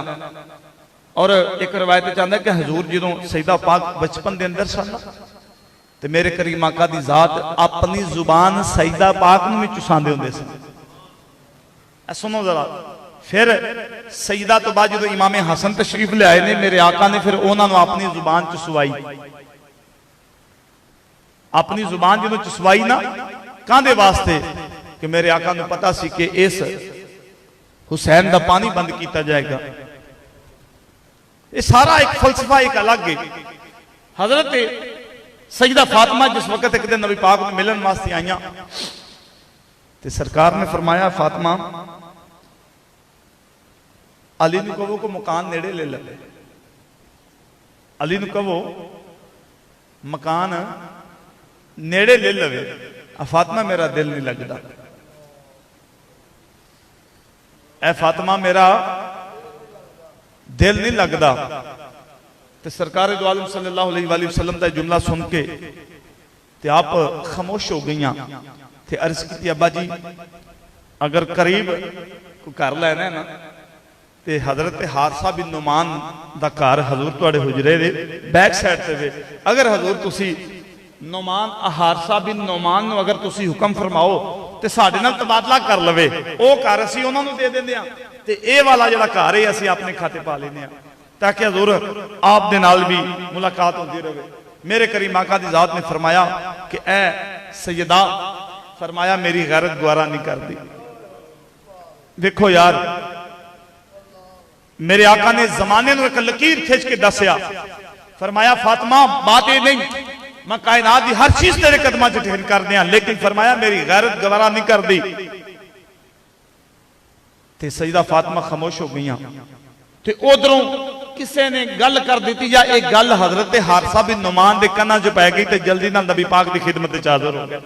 और एक रवायत चाहता है कि हजूर जो सईदा पाक बचपन के अंदर सन ते मेरे करीम आका दी जात अपनी जुबान सईदा पाक नूं भी चुसांदे हुंदे सन। सुनो जरा, फिर सईदा तो बाद जो इमाम हसन तशरीफ ले आए ने मेरे आका ने, फिर उन्होंने अपनी जुबान चुसवाई, अपनी जुबान जो चुसवाई ना कांदे वास्ते कि मेरे आका नूं पता सी कि इस हुसैन का पानी बंद किया जाएगा। ये सारा एक फलसफा एक अलग है। हजरत सईदा फातिमा जिस वक्त एक दिन नबी पाक में मिलन वास्ते आईया, तो सरकार ने फरमाया फातिमा अली नूं कहो को मकान नेड़े ले ले, अली नूं कहो मकान नेड़े ले लवे। फातिमा मेरा दिल नहीं लगता, ऐ फातिमा मेरा दिल नहीं लगता। तो सरकार दो आलम सल्लल्लाहु अलैहि वसल्लम का जुमला सुन के ते आप खामोश हो गई। ते अर्ज की अब्बा जी अगर करीब को घर लेना है ना, ते हजरत हारसा बिन नुमान दा घर हजूर तुहाडे हुजरे दे बैक साइड ते वे, अगर हजूर तुसी नुमान हारसा बिन नुमान नूं अगर तुसी हुक्म फरमाओ ते साडे नाल तबादला कर लवे, ओ घर असीं उहनां नूं दे दिंदे आ ते ए वाला जिहड़ा घर है असीं अपने खाते पा लैंदे आ, ताकि हजूर आप दे नाल भी मुलाकात होंदी रहे। मेरे करीम आका दी जात ने फरमाया कि ऐ सैयदा, फरमाया मेरी गैरत गवारा नहीं करती। देखो यार, मेरे आका ने जमाने में एक लकीर खिंच के दसिया, फरमाया फातिमा बात ये नहीं, मैं कायनात की हर चीज तेरे कदमां च ठहर कर दिया, लेकिन फरमाया मेरी गैरत गवारा नहीं कर दी। ते सईदा फातिमा खामोश हो गई। ते उधरों किसी ने गल कर दी या एक गल हजरत हारसा बिन नुमान के कन्ना च पै गई, तो जल्दी नाल नबी पाक की खिदमत च हाज़िर हो गया।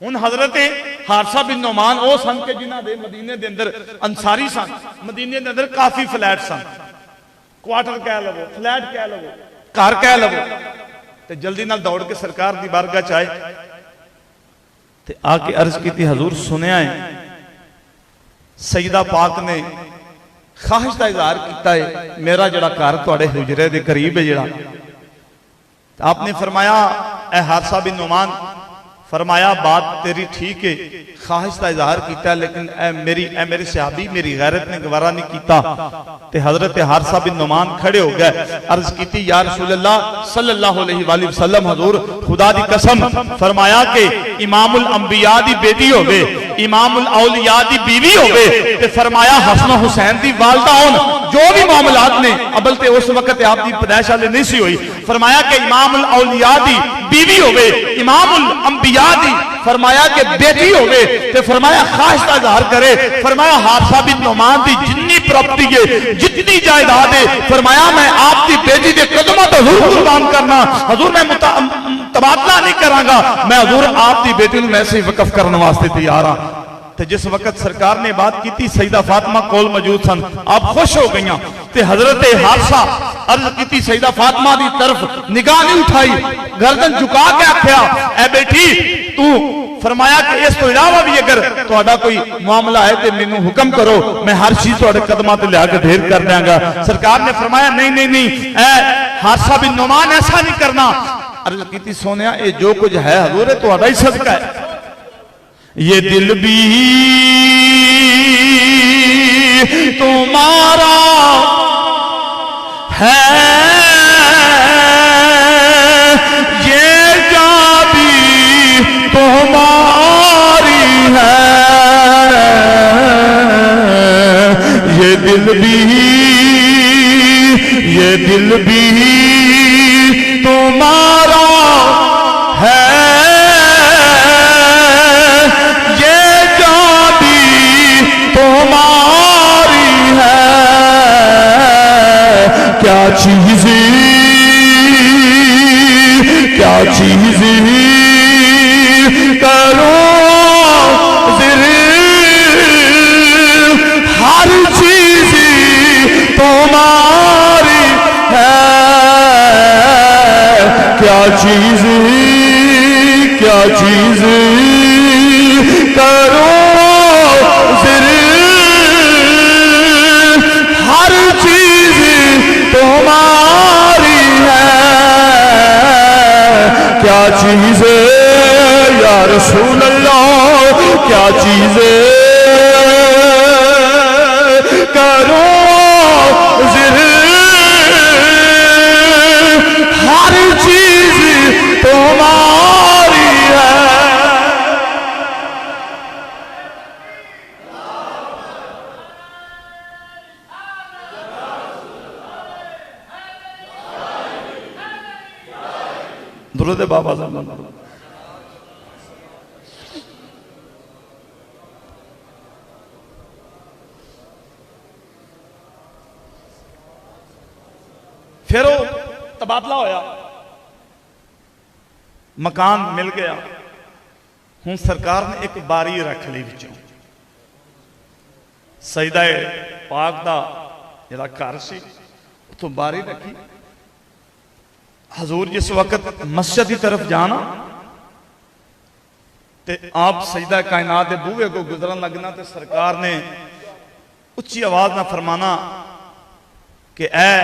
हुण हजरत हारसा बिन नुमान वो सन के जिन्हां दे मदीने दे अंदर अंसारी सन, मदीने दे अंदर काफी फ्लैट सन, क्वार्टर कह लवो, फ्लैट कह लवो, घर कह लवो। ते जल्दी नाल दौड़ के सरकार की बारगाह च आए ते आके अर्ज की हजूर सुनिया है सईदा पाक ने ख्वाहिश का इजहार किया है, मेरा जड़ा घर तुहाडे हुजरे दे करीब है जड़ा। आपने फरमाया ए हारसा बिन नुमान, फरमाया बात तेरी ठीक है, ख्वाहिश का इजहार किया, लेकिन ए मेरे सहाबी मेरी गैरत ने गवारा नहीं किया। ते हजरत हारसा बिन नुमान खड़े हो गए, अर्ज की या रसूल अल्लाह सल्लल्लाहु अलैहि वसल्लम, हजूर खुदा दी कसम, फरमाया कि इमामुल अंबिया दी बेटी होवे, इमामुल औलिया दी बीवी होवे, ते फरमाया हसन हुसैन दी वालदा होन, जो भी मामलात ने अबल ते उस वक्त आपकी पैदाइश वाले नहीं सी हुई, फरमाया कि इमामुल औलिया दी बीवी होवे, इमामुल अंबिया दी फरमाया कि बेटी होवे, ते फरमाया ख्वाहिश का इजहार करे। फरमाया हारसा बिन नुमान दी जितनी प्रॉपर्टी है, जितनी जायदाद है, फरमाया मैं आपकी बेटी के कदमों तो जरूर कुर्बान करना, हजूर मैं तबादला नहीं करांगा, मैं हजूर आपकी बेटी नूं वैसे ही वकफ करने वास्ते तैयार हाँ। तो जिस वक्त सरकार ने बात की, सईदा फातिमा कोल मौजूद सन, आप खुश हो गई। ते हजरत हादसा अर्ज की सईदा फातिमा की तरफ निगाह नहीं उठाई, गर्दन झुका के आख्या, ए बेटी तू फरमाया कि इस तो इलावा भी अगर तुहाडा कोई मामला है तो मैनू हुक्म करो, मैं हर चीज तुहाडे कदमां ते लिया के ढेर कर देंगा। सरकार ने फरमाया नहीं नहीं नहीं, ए हादसा बिन नुमान ऐसा नहीं करना। अर्ज की सोनिया ये जो कुछ है हजूर तुहाडा ही सदका है, ये दिल भी तुम्हारा है, ये जान भी तुम्हारी है, ये दिल भी तुम्हारा है, क्या चीज़ करो हर चीज तुम्हारी है, क्या चीज करो हर चीज तुम्हारी है, क्या चीज या रसूल अल्लाह, क्या चीज करो हर चीज तुम्हारी है। दुरूद बाबा फिर वो तबादला होया, मकान मिल गया। हूँ सरकार ने एक बारी रख ली विचों, सईदा पाक दा जिहड़ा घर सी उतों बारी रखी। हजूर जिस वक्त मस्जिद की तरफ जाना ते आप सईदा कायनात के बूहे को गुजरन लगना, तो सरकार ने उच्ची आवाज में फरमाना कि ए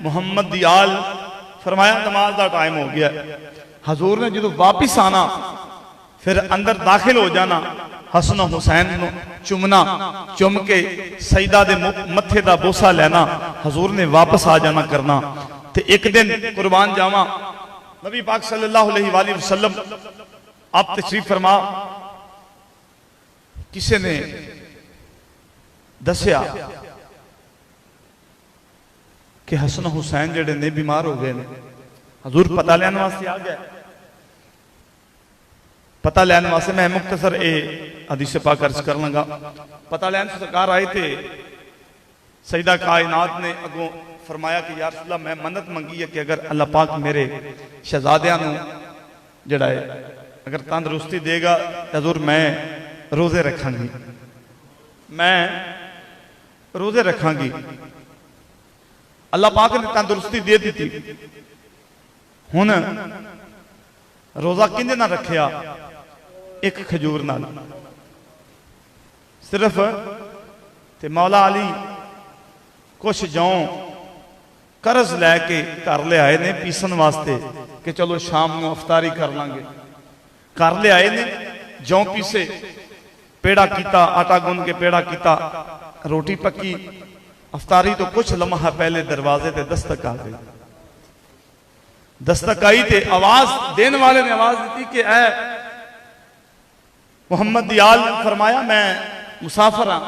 मुहम्मद दी आल, फरमाया नमाज का टाइम हो गया। हजूर ने जो वापिस आना फिर अंदर दाखिल हो जाना, हसन हुसैन को चुमना, चुम के सईदा दे मथे का बोसा लेना, हजूर ने वापस आ जाना करना। ते एक दिन कुर्बान जावा नबी पाक सल्लल्लाहु अलैहि वसल्लम आप तशरीफ फरमा, किसी ने दसिया कि हसन हुसैन जेडे ने बीमार हो गए ने। हजूर पता लैन वास्ते आ गया। पता लैन वास्ते मैं मुख्तसर ए हदीस पाक अर्ज कर लगा। पता लैन सरकार आए थे, सईदा कायनात ने अगों फरमाया कि या रसूल अल्लाह मैं मन्नत मंगी है कि अगर अल्लाह पाक मेरे शहजादियां जड़ा है अगर तंदुरुस्ती देगा हजूर मैं रोजे रखांगी, मैं रोजे रखांगी। अल्लाह पाक ने तंदुरुस्ती दे दी। हुन रोजा किंदे ना रखिया, एक खजूर नाल सिर्फ। ते मौला अली कुछ जौ कर्ज लैके घर ले आए ने पीसन वास्ते कि चलो शाम को अफतारी कर लांगे। घर ले आए ने, जौ पीसे, पेड़ा किया, आटा गुन के पेड़ा किया, रोटी पकी। अफतारी तो कुछ लम्हा पहले दरवाजे ते दस्तक आ गई। दस्तक आई ते आवाज देने वाले ने आवाज दी कि ऐ मुहम्मद दियाल, फरमाया मैं मुसाफिर हाँ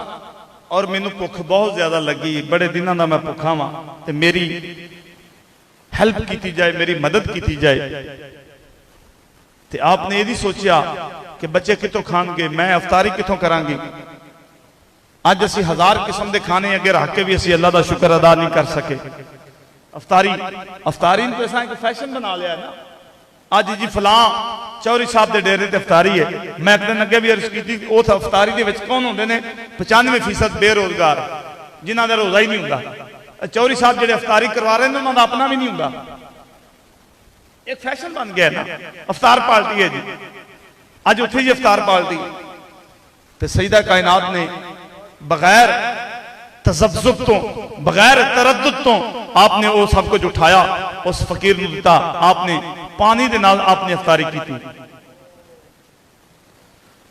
और मैनू भुख बहुत ज्यादा लगी, बड़े दिनों का मैं भुखा वा, ते मेरी हेल्प की जाए, मेरी मदद की जाए। ते आपने ये सोचा कि बच्चे कितों खाएंगे, मैं अफतारी कितों करांगी। अज असी 1000 किस्म के खाने अगे रख के भी असी अल्लाह का शुक्र अदा नहीं कर सके। अफतारी तो ऐसा एक फैशन बना लिया ना। अज जी फलां चौधरी साहब के डेरे ते अफतारी है। मैं एक दिन अगे भी अर्ज की उस अफतारी के कौन होंगे ने 95% बेरोजगार जिन्हों का रोजा ही नहीं होंगे। चौधरी साहब जो अफतारी करवा रहे हैं उन्होंने अपना भी नहीं होंगे। एक फैशन बन गया ना अफतार पार्टी है जी। अज उत्थे जी अफतार पार्टी तो सईदा कायनात ने बगैर तजब्जुब तो बगैर तरद्दुद तो आपने वो सब कुछ उठाया, उस फकीर को दिता, आपने पानी दे नाल आपने अफतारी की थी।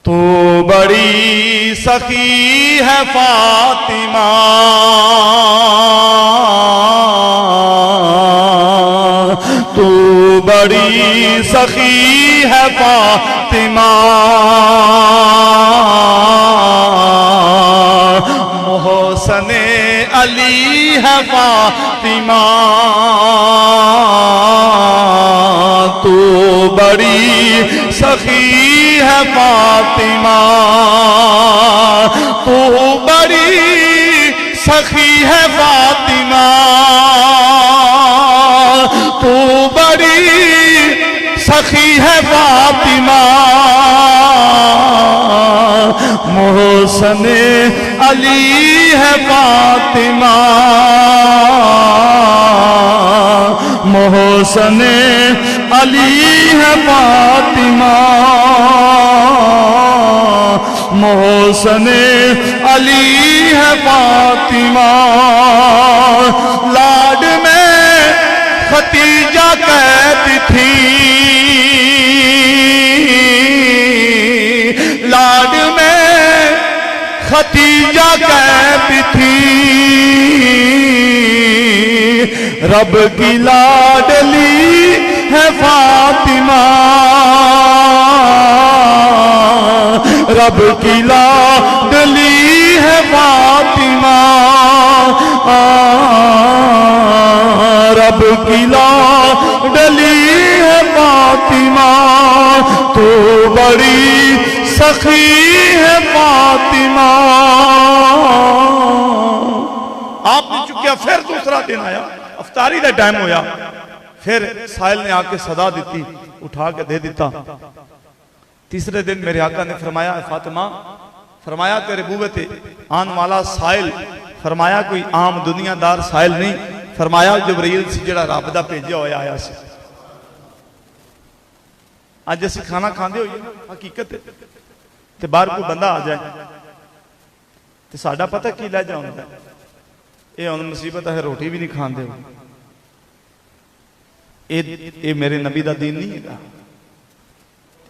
तू बड़ी सखी है फातिमा, तू बड़ी सखी है फातिमा, मोहसने अली है फातिमा, तू बड़ी सखी है फातिमा, तू बड़ी सखी है फातिमा, तू बड़ी सखी है फातिमा, मोहसने अली है फातिमा, मोहसने अली है फातिमा, मोहसने अली है फातिमा। लाड में खतीजा कैद थी, लाड में खतीजा कैद थी, रब की लाडली है फातिमा, रब की लाडली है फातिमा, रब की लाडली है फातिमा, तो बड़ी सखी है फातिमा। आपने चुकिया, फिर दूसरा दिन आया, अफतारी का टाइम होया, फिर साहिल ने आके सदा दी, उठा के दे दिता। तीसरे दिन मेरे आका ने फरमाया, फातिमा, फरमाया तेरे बूहे ते आन वाला साहिल, फरमाया कोई आम दुनियादार साहिल नहीं, फरमाया जबरील सी जिहड़ा रब दा भेजिया होया आया सी। अज असीं खाना खांदे होइए ना हकीकत ते बाहर कोई बंदा आ जाए तो साडा पता की लहजा हुंदा, ये हुण मुसीबत है, रोटी भी नहीं खांदे, ये मेरे नबी दा दीन नहीं है।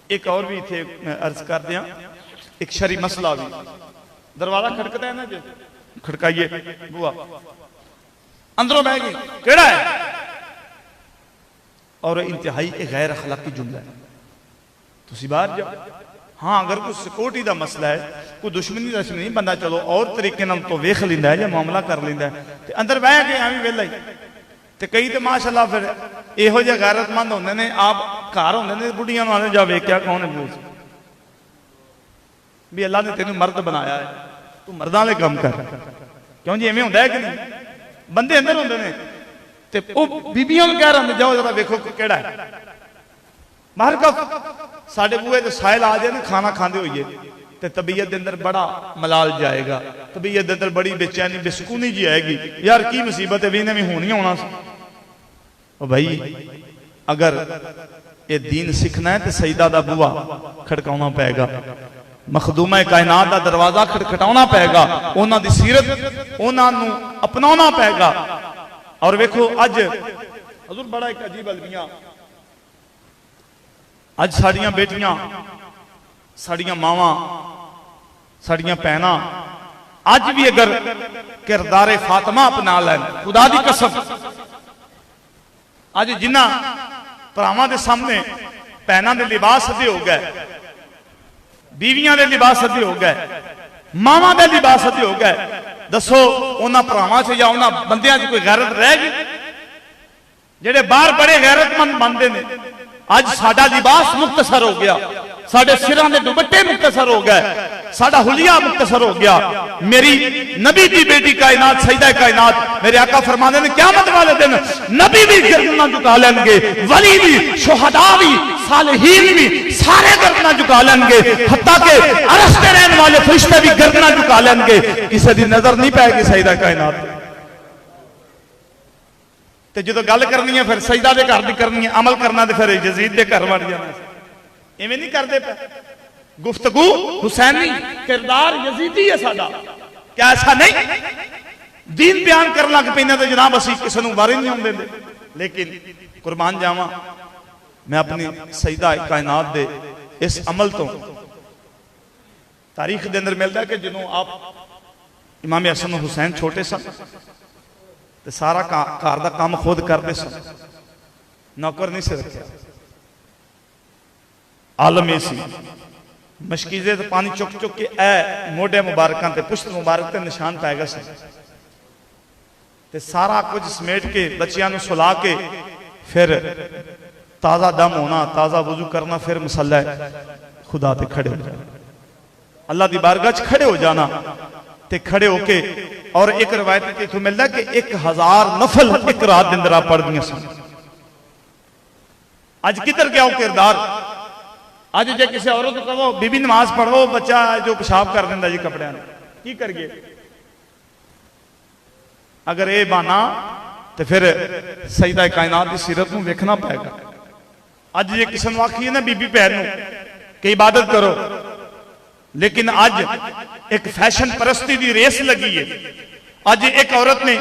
एक और भी इथे अर्ज कर दिया, एक शरी मसला भी, दरवाजा खड़कता है ना जो, खड़काइए, बुआ अंदरों बह गई, केड़ा है? और इंतहाई गैर अखलाकी जुमला है, तुसी बाहर जाओ। हाँ अगर कोई सिक्योरिटी का मसला है, कोई दुश्मनी दशमनी नहीं, बंदा चलो और तरीके नाल तो वेख लिंदा है या मामला कर लिंदा है, ते अंदर बह के एवं वेला ही। ते कई तो माशाअल्लाह फिर इहो जिहे गैरतमंद होंदे ने, आप घर होंदे ने, बुढ़ियां नूं आंदे जा वेख्या कौन है बूहे भी अल्लाह ने तेनू मर्द बनाया है, तू मर्दां वाले काम कर। क्यों जी इवें होंदा है कि नहीं? बंदे अंदर होंदे ने ते ओह बीबियां नूं कह रहे जाओ जरा वेखो केड़ा है। बाहर का साडे बूहे ते साहिल आ जाए ना, खाना खांदे होइए ते तबीयत के अंदर बड़ा मलाल जाएगा, तबीयत के अंदर बड़ी बेचैनी बेसकूनी जी आएगी, यार की मुसीबत है भी इन्हें भी होनी होना। ओ भाई अगर ये दीन सीखना है तो सईदा दा बुआ खड़काउणा पेगा, मखदूमा कायनात दा दरवाजा खटखटाउणा पेगा, उन्हां दी सीरत उन्हां नूं अपनाउणा पेगा। और वेखो अज हजूर बड़ा एक अजीब अलमिया, अज साड़ियां बेटियां, साड़ियां मावां, साड़ियां भैनां अज भी अगर किरदारे फातिमा अपना लैन, खुदा दी कसम, अज जिन्हां भरावां दे सामने भैनां दे लिबास अद्धे हो गए, बीवियां दे लिबास अद्धे हो गए, मावां दे लिबास अद्धे हो गए, दसो उन्हां भरावां च या उन्हां बंदियां च कोई गैरत रह गई? जेड़े बाहर बड़े गैरतमंद बनते ने, अज साडा लिबास मुख्तसर हो गया, साडे सिरां दे दुपट्टे मुख्तसर हो गए, साडा हुलिया मुख्तसर हो गया। मेरी नबी की बेटी कायनात सईदा कायनात मेरे आका फरमाते हैं क़यामत वाले दिन नबी भी गर्दना झुका लेंगे, वली भी, शुहदा भी, सालिहीन भी, सारे गर्दना झुका लेंगे, हत्ता के अरश ते रहने वाले फरिश्ते भी गर्दना झुका लेंगे। किसी की नजर नहीं पैगी सईदा कायनात। तो जो गल करनी है फिर सईदा के घर की करनी है, अमल करना तो फिर यजीद के घर वड़ जाना। इवें नहीं करते पे। गुफ्तगू हुसैनी, किरदार यजीदी है साडा। क्या ऐसा नहीं? दीन बयान कर लग पैने तो जनाब असीं किसी नूं बारे नहीं आउण देंदे। लेकिन कुर्बान जावां मैं अपनी सईदा कायनात दे इस अमल तो तारीख के अंदर मिलता है कि जो आप इमाम हसन हुसैन छोटे सन तो सारा घर का काम खुद करते सन, नौकर नहीं से रखा। आलम ये सी मशकीजे तो पानी चुक चुक के ए मोढे मुबारकों से पुश्त मुबारक के निशान पै गए सन। ते सारा कुछ समेट के बच्चियां सुला के फिर ताज़ा दम होना, ताज़ा वजू करना, फिर मसला खुदा ते खड़े हो जाना, अल्लाह की बारगाह च खड़े हो जाना। ते खड़े होके और एक रवायत इतों मिलता कि 1000 नफल एक रात के अंदर आप पढ़ दिया सन। अज किधर गया वो किरदार? अज जे किसी औरत को कहो बीबी नमाज पढ़ो, बच्चा जो पेशाब कर देंदा जी कपड़े की करिए? अगर ये बहाना तो फिर सईदा कायनात की सीरत में वेखना पेगा। अज जे किसी को आखिए ना बीबी भैन कि इबादत करो, लेकिन अज एक फैशन परस्ती की रेस लगी है। अज एक औरत ने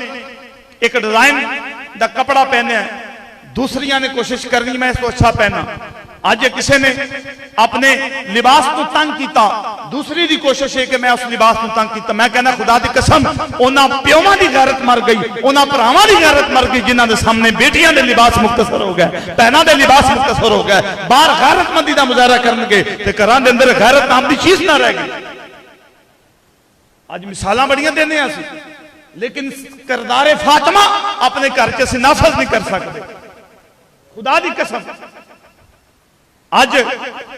एक डिजाइन का कपड़ा पहने, दूसरिया ने कोशिश करनी मैं इसको अच्छा पहना। अज किसी ने अपने लिबास को तंग किया, दूसरी की कोशिश है कि मैं उस लिबास को तंग किया। मैं कहना खुदा की कसम उन्होंने प्योवां की गैरत मर गई, उन्होंने भरावां की गैरत मर गई जिन्होंने सामने बेटियां के लिबास मुख्तसर हो गए, भैनों के लिबास मुख्तसर हो गए। बाहर गैरतमंदी का मुजाहरा करनगे ते घरां दे अंदर गैरत नाम की चीज ना रह गई। अज मिसालां बड़ियां देने असीं, लेकिन किरदारे फातिमा अपने घर च असीं नाफज नहीं कर सकते। खुदा की कसम अज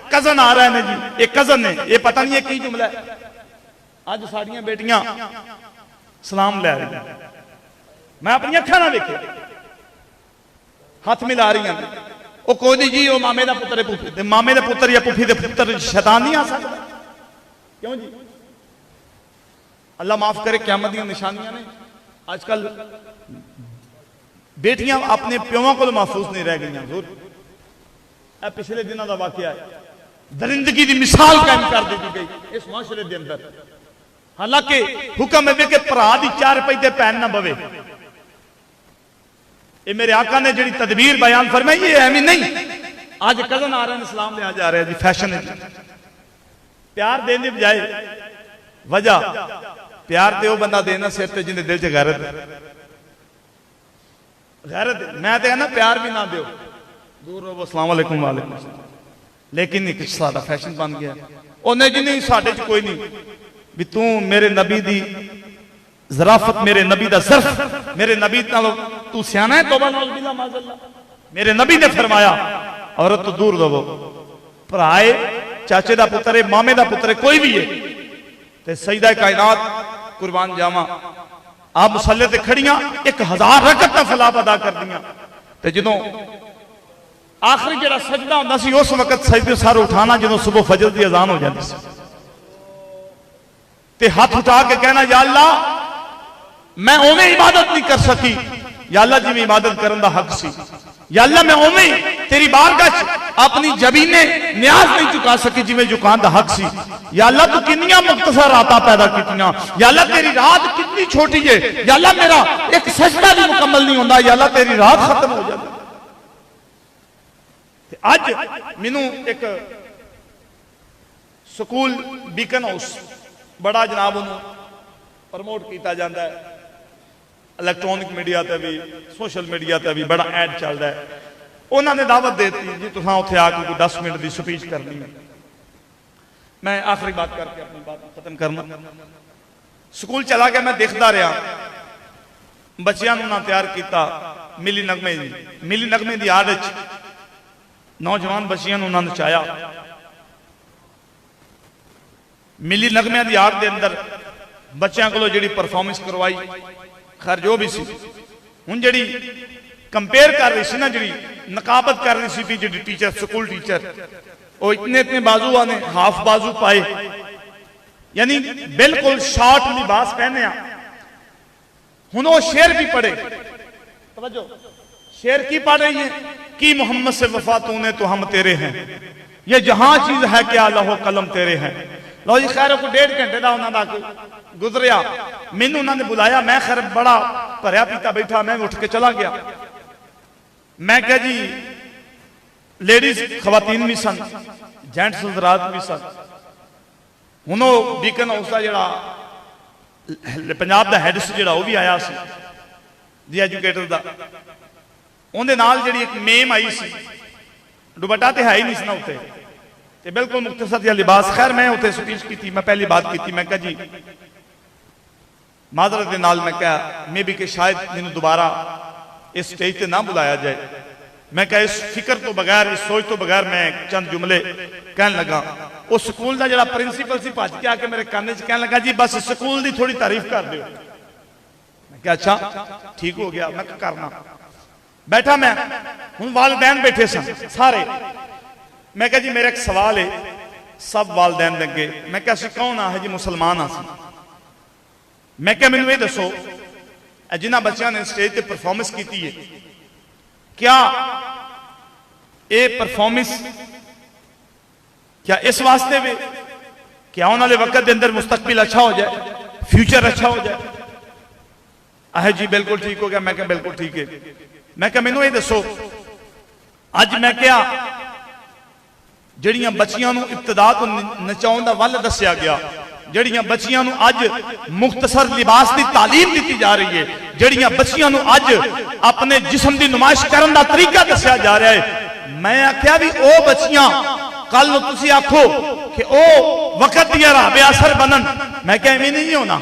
कजन आ रहे हैं जी, एक कजन ने ये पता नहीं है की जुमला है। अज साड़ियां बेटियां सलाम लै रही, मैं अपनी अखा ना देखे हाथ मिला रही हैं। वो कोई नहीं जी, वो मामे का पुत्र है, पुफी मामे का पुत्र या पुफी के पुत्र शैतान नहीं आ सकता। क्यों जी? अल्लाह माफ करे, क़यामत दी निशानियां ने। आजकल बेटियां अपने प्योवां को महफूज नहीं रह गई। पिछले दिनों का वाकया है, दरिंदगी की मिसाल कायम कर दी गई इस मुआशरे के अंदर। हालांकि हुक्म है कि भरा की 4 पैसे पैन ना बवे। ये मेरे आका ने जी तदबीर बयान फरमाई, ये एवं नहीं। अज कजन आ रहे हैं, इस्लाम लिया जा रहा है जी, फैशन है। प्यार देने की बजाय वजह प्यार तो बंदा देना सिर ते जिंदे दिल च गैरत गैरत। मैं तो कहना प्यार भी ना दो, दूर रहो, अस्सलाम वालेकुम वालेकुम। लेकिन एक सादा फैशन बन गया। उन्हें जी नहीं, साडे च कोई नहीं भी तू मेरे नबी दी ज़राफत, मेरे नबी दा ज़र्फ, मेरे नबी नालों तू सियाना है। तौबा नौज़ बिल्लाह माज़अल्लाह। मेरे नबी ने फरमाया औरत तो दूर रहो, भराए चाचे का पुत्र है, मामे का पुत्र है, कोई भी है ते सईदा कायनात कुर्बान जावा आप मुसल्ले ते खड़ियां 1000 रकत नफल आप अदा कर दियां। ते जदों आखिरी जो सजदा होंदा सी उस वक्त सजदे सर उठाना जो सुबह फजर की अजान हो जाती सी ते हाथ उठा के कहना या अल्लाह मैं उवें इबादत नहीं कर सकी, या अल्लाह जिवें इबादत करन दा हक सी, या अल्लाह मैं उवें तेरी बारगाह च अपनी जबीने न्याज नहीं चुका सकी जिवें झुकान दा हक सी। या अल्लाह तू कितनी मुख्तसर रातां पैदा कीतियां, या अल्लाह तेरी रात कितनी छोटी है, या अल्लाह मेरा एक सजदा भी मुकम्मल नहीं होंदा, या अल्लाह तेरी रात खत्म हो जाती। अज मैनू एक स्कूल बीकन हाउस बड़ा जनाब प्रमोट किया जाता है, इलैक्ट्रॉनिक मीडिया ते भी सोशल मीडिया ते भी बड़ा ऐड चलता है। उन्होंने दावत देती जी तुसां उत्थे आके कोई 10 मिनट की स्पीच करनी है। मैं आखिरी बात करके अपनी बात खत्म करना। स्कूल चला गया, मैं देखता रहा बच्चों ना तैयार किया मिली नगमे की आड़ नौजवान बच्चियों उन्होंने नचाया। मिली नगमिया की आड़ के अंदर बच्चों को जी परफॉर्मेंस करवाई, खैर जो भी सी। हुण जी कंपेयर कर रही सी ना, जी नकाबत कर रही सी जी टीचर, स्कूल टीचर, वो इतने इतने बाजू आने, हाफ बाजू पाए, यानी बिल्कुल शॉर्ट लिबास पहने। हुण वो शेर भी पढ़े, तवज्जो, शेर की पढ़ रही है कि मोहम्मद से वफा तूने तो हम तेरे हैं, ये जहां चीज है क्या लहो कलम तेरे हैं। लो जी खैर को 1.5 घंटे का उन्होंने गुजरिया, मैनू उन्होंने बुलाया, मैं खैर बड़ा भरया पीता बैठा, मैं उठ के चला गया। मैं क्या जी लेडीज खवातीन भी सन, जेंट्स हजरात भी सन। हुण बीकन हाउस का जोड़ा पंजाब का हैड से जोड़ा वो भी आया सी जी एजुकेटर का, उहदे नाल जिहड़ी एक मेम आई सी, दुपट्टा तो है ही नहीं ना उत्ते, ते बिल्कुल मुख्तसर जिहा लिबास। खैर मैं उत्ते स्पीच की, मैं पहली बात की, मैं कहा जी माजरत के नाल, मैं क्या मे भी कि शायद मैनू दोबारा इस स्टेज पर ना बुलाया जाए। मैं क्या इस फिक्र तो बगैर, इस सोच तो बगैर मैं चंद जुमले कहन लगा। उस स्कूल का जो प्रिंसीपल से भज के आके मेरे कान च कहन लगा जी बस स्कूल की थोड़ी तारीफ कर दो। मैं क्या अच्छा ठीक हो गया, मैं करना बैठा। मैं हुण वालदैन बैठे सन सारे, मैं क्या जी मेरा एक सवाल है सब वालदैन दे अगे। मैं क्या कौन आ है जी, मुसलमान आ सी। मैं क्या मैनू ये दसो जिन्होंने बच्चों ने स्टेज पर परफॉर्मेंस की है, क्या ये परफॉर्मेंस क्या इस वास्ते वे क्या आने वाले वक्त के अंदर मुस्तकबिल अच्छा हो जाए, फ्यूचर अच्छा हो जाए? आहे जी बिल्कुल ठीक हो गया। मैं क्या बिल्कुल ठीक है। मैं क्या मैनू ये दसो अज मैं क्या जड़ियां बच्चियां नूं इब्तिदा तो नचाउण दा वल दस्या गया, जड़ियां बच्चियां नूं अज मुख्तसर लिबास की तालीम दी जा रही है, जड़ियां बच्चियां नूं अज अपने जिस्म की नुमाइश करने का तरीका दस्या जा रहा है। मैं आख्या भी ओ बच्चियां कल नूं तुसीं आखो कि ओ वक्त दियां राह बेअसर बनन, मैं क्या इवें नहीं होना।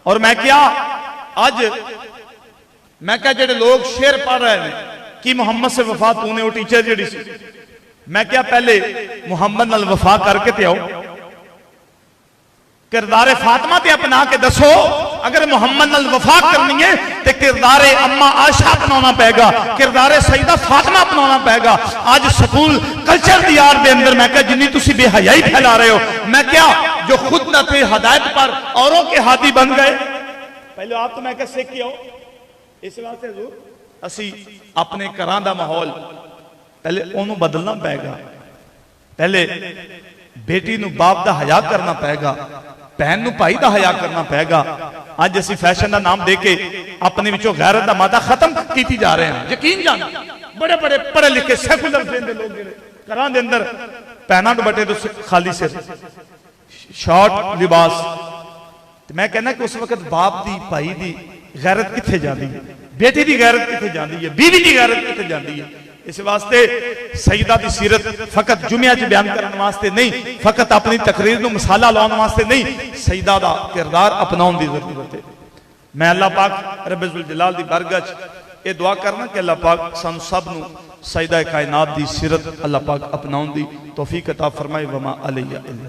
और मैं क्या अज मैं क्या जेडे लोग शेर पढ़ रहे हैं कि मोहम्मद से वफा तूने, वो टीचर जी सी, मैं क्या पहले मुहम्मद नाल वफा करके ते आओ, किरदारे फातिमा ते अपना के दसो। अगर मुहम्मद नाल वफा करनी है तो किरदारे अम्मा आशा अपनाना पेगा, किरदारे सईदा फातिमा अपनाना पेगा। आज स्कूल कल्चर की आड़ के अंदर मैं क्या जिन्नी तुसी बेहयाई फैला रहे हो, मैं क्या जो खुद न थे हदायत पर औरों के हादी बन गए। पहले आप तो मैं क्या सीख के आओ। इस वास्ते असी अपने घरां दा माहौल पहले ओनू बदलना पेगा। पहले बेटी नू बाप दा हया करना पेगा, भैन नू भाई दा हया करना पेगा। अज असी फैशन का नाम दे के अपने विचों गैरत दा मादा खत्म की जा रहे हैं। यकीन जान बड़े बड़े पढ़े लिखे सैकुलर लोग घरां दे अंदर भैनां दुपट्टे तो खाली सिर, शॉर्ट लिबास। मैं कहना कि उस वक्त बाप दी भाई दी गैरत कित्थे जाती है, बेटी की गैरत कित्थे जाती है, बीवी की गैरत कित्थे जाती है। इस वास्ते सईदा की सीरत फकत जुमिया च बयान करने वास्ते नहीं, फकत अपनी तकरीर को मसाला लाने वास्ते नहीं, सईदा का किरदार अपनाने की जरूरत है। मैं अल्लाह पाक रब्बुल जुल जलाल की बारगाह च ये दुआ करना कि अल्लाह पाक सानू सब नू सईदा कायनात की सीरत अल्लाह पाक अपनाने की तौफीक अता फरमाए। वमा अलैया इल्ला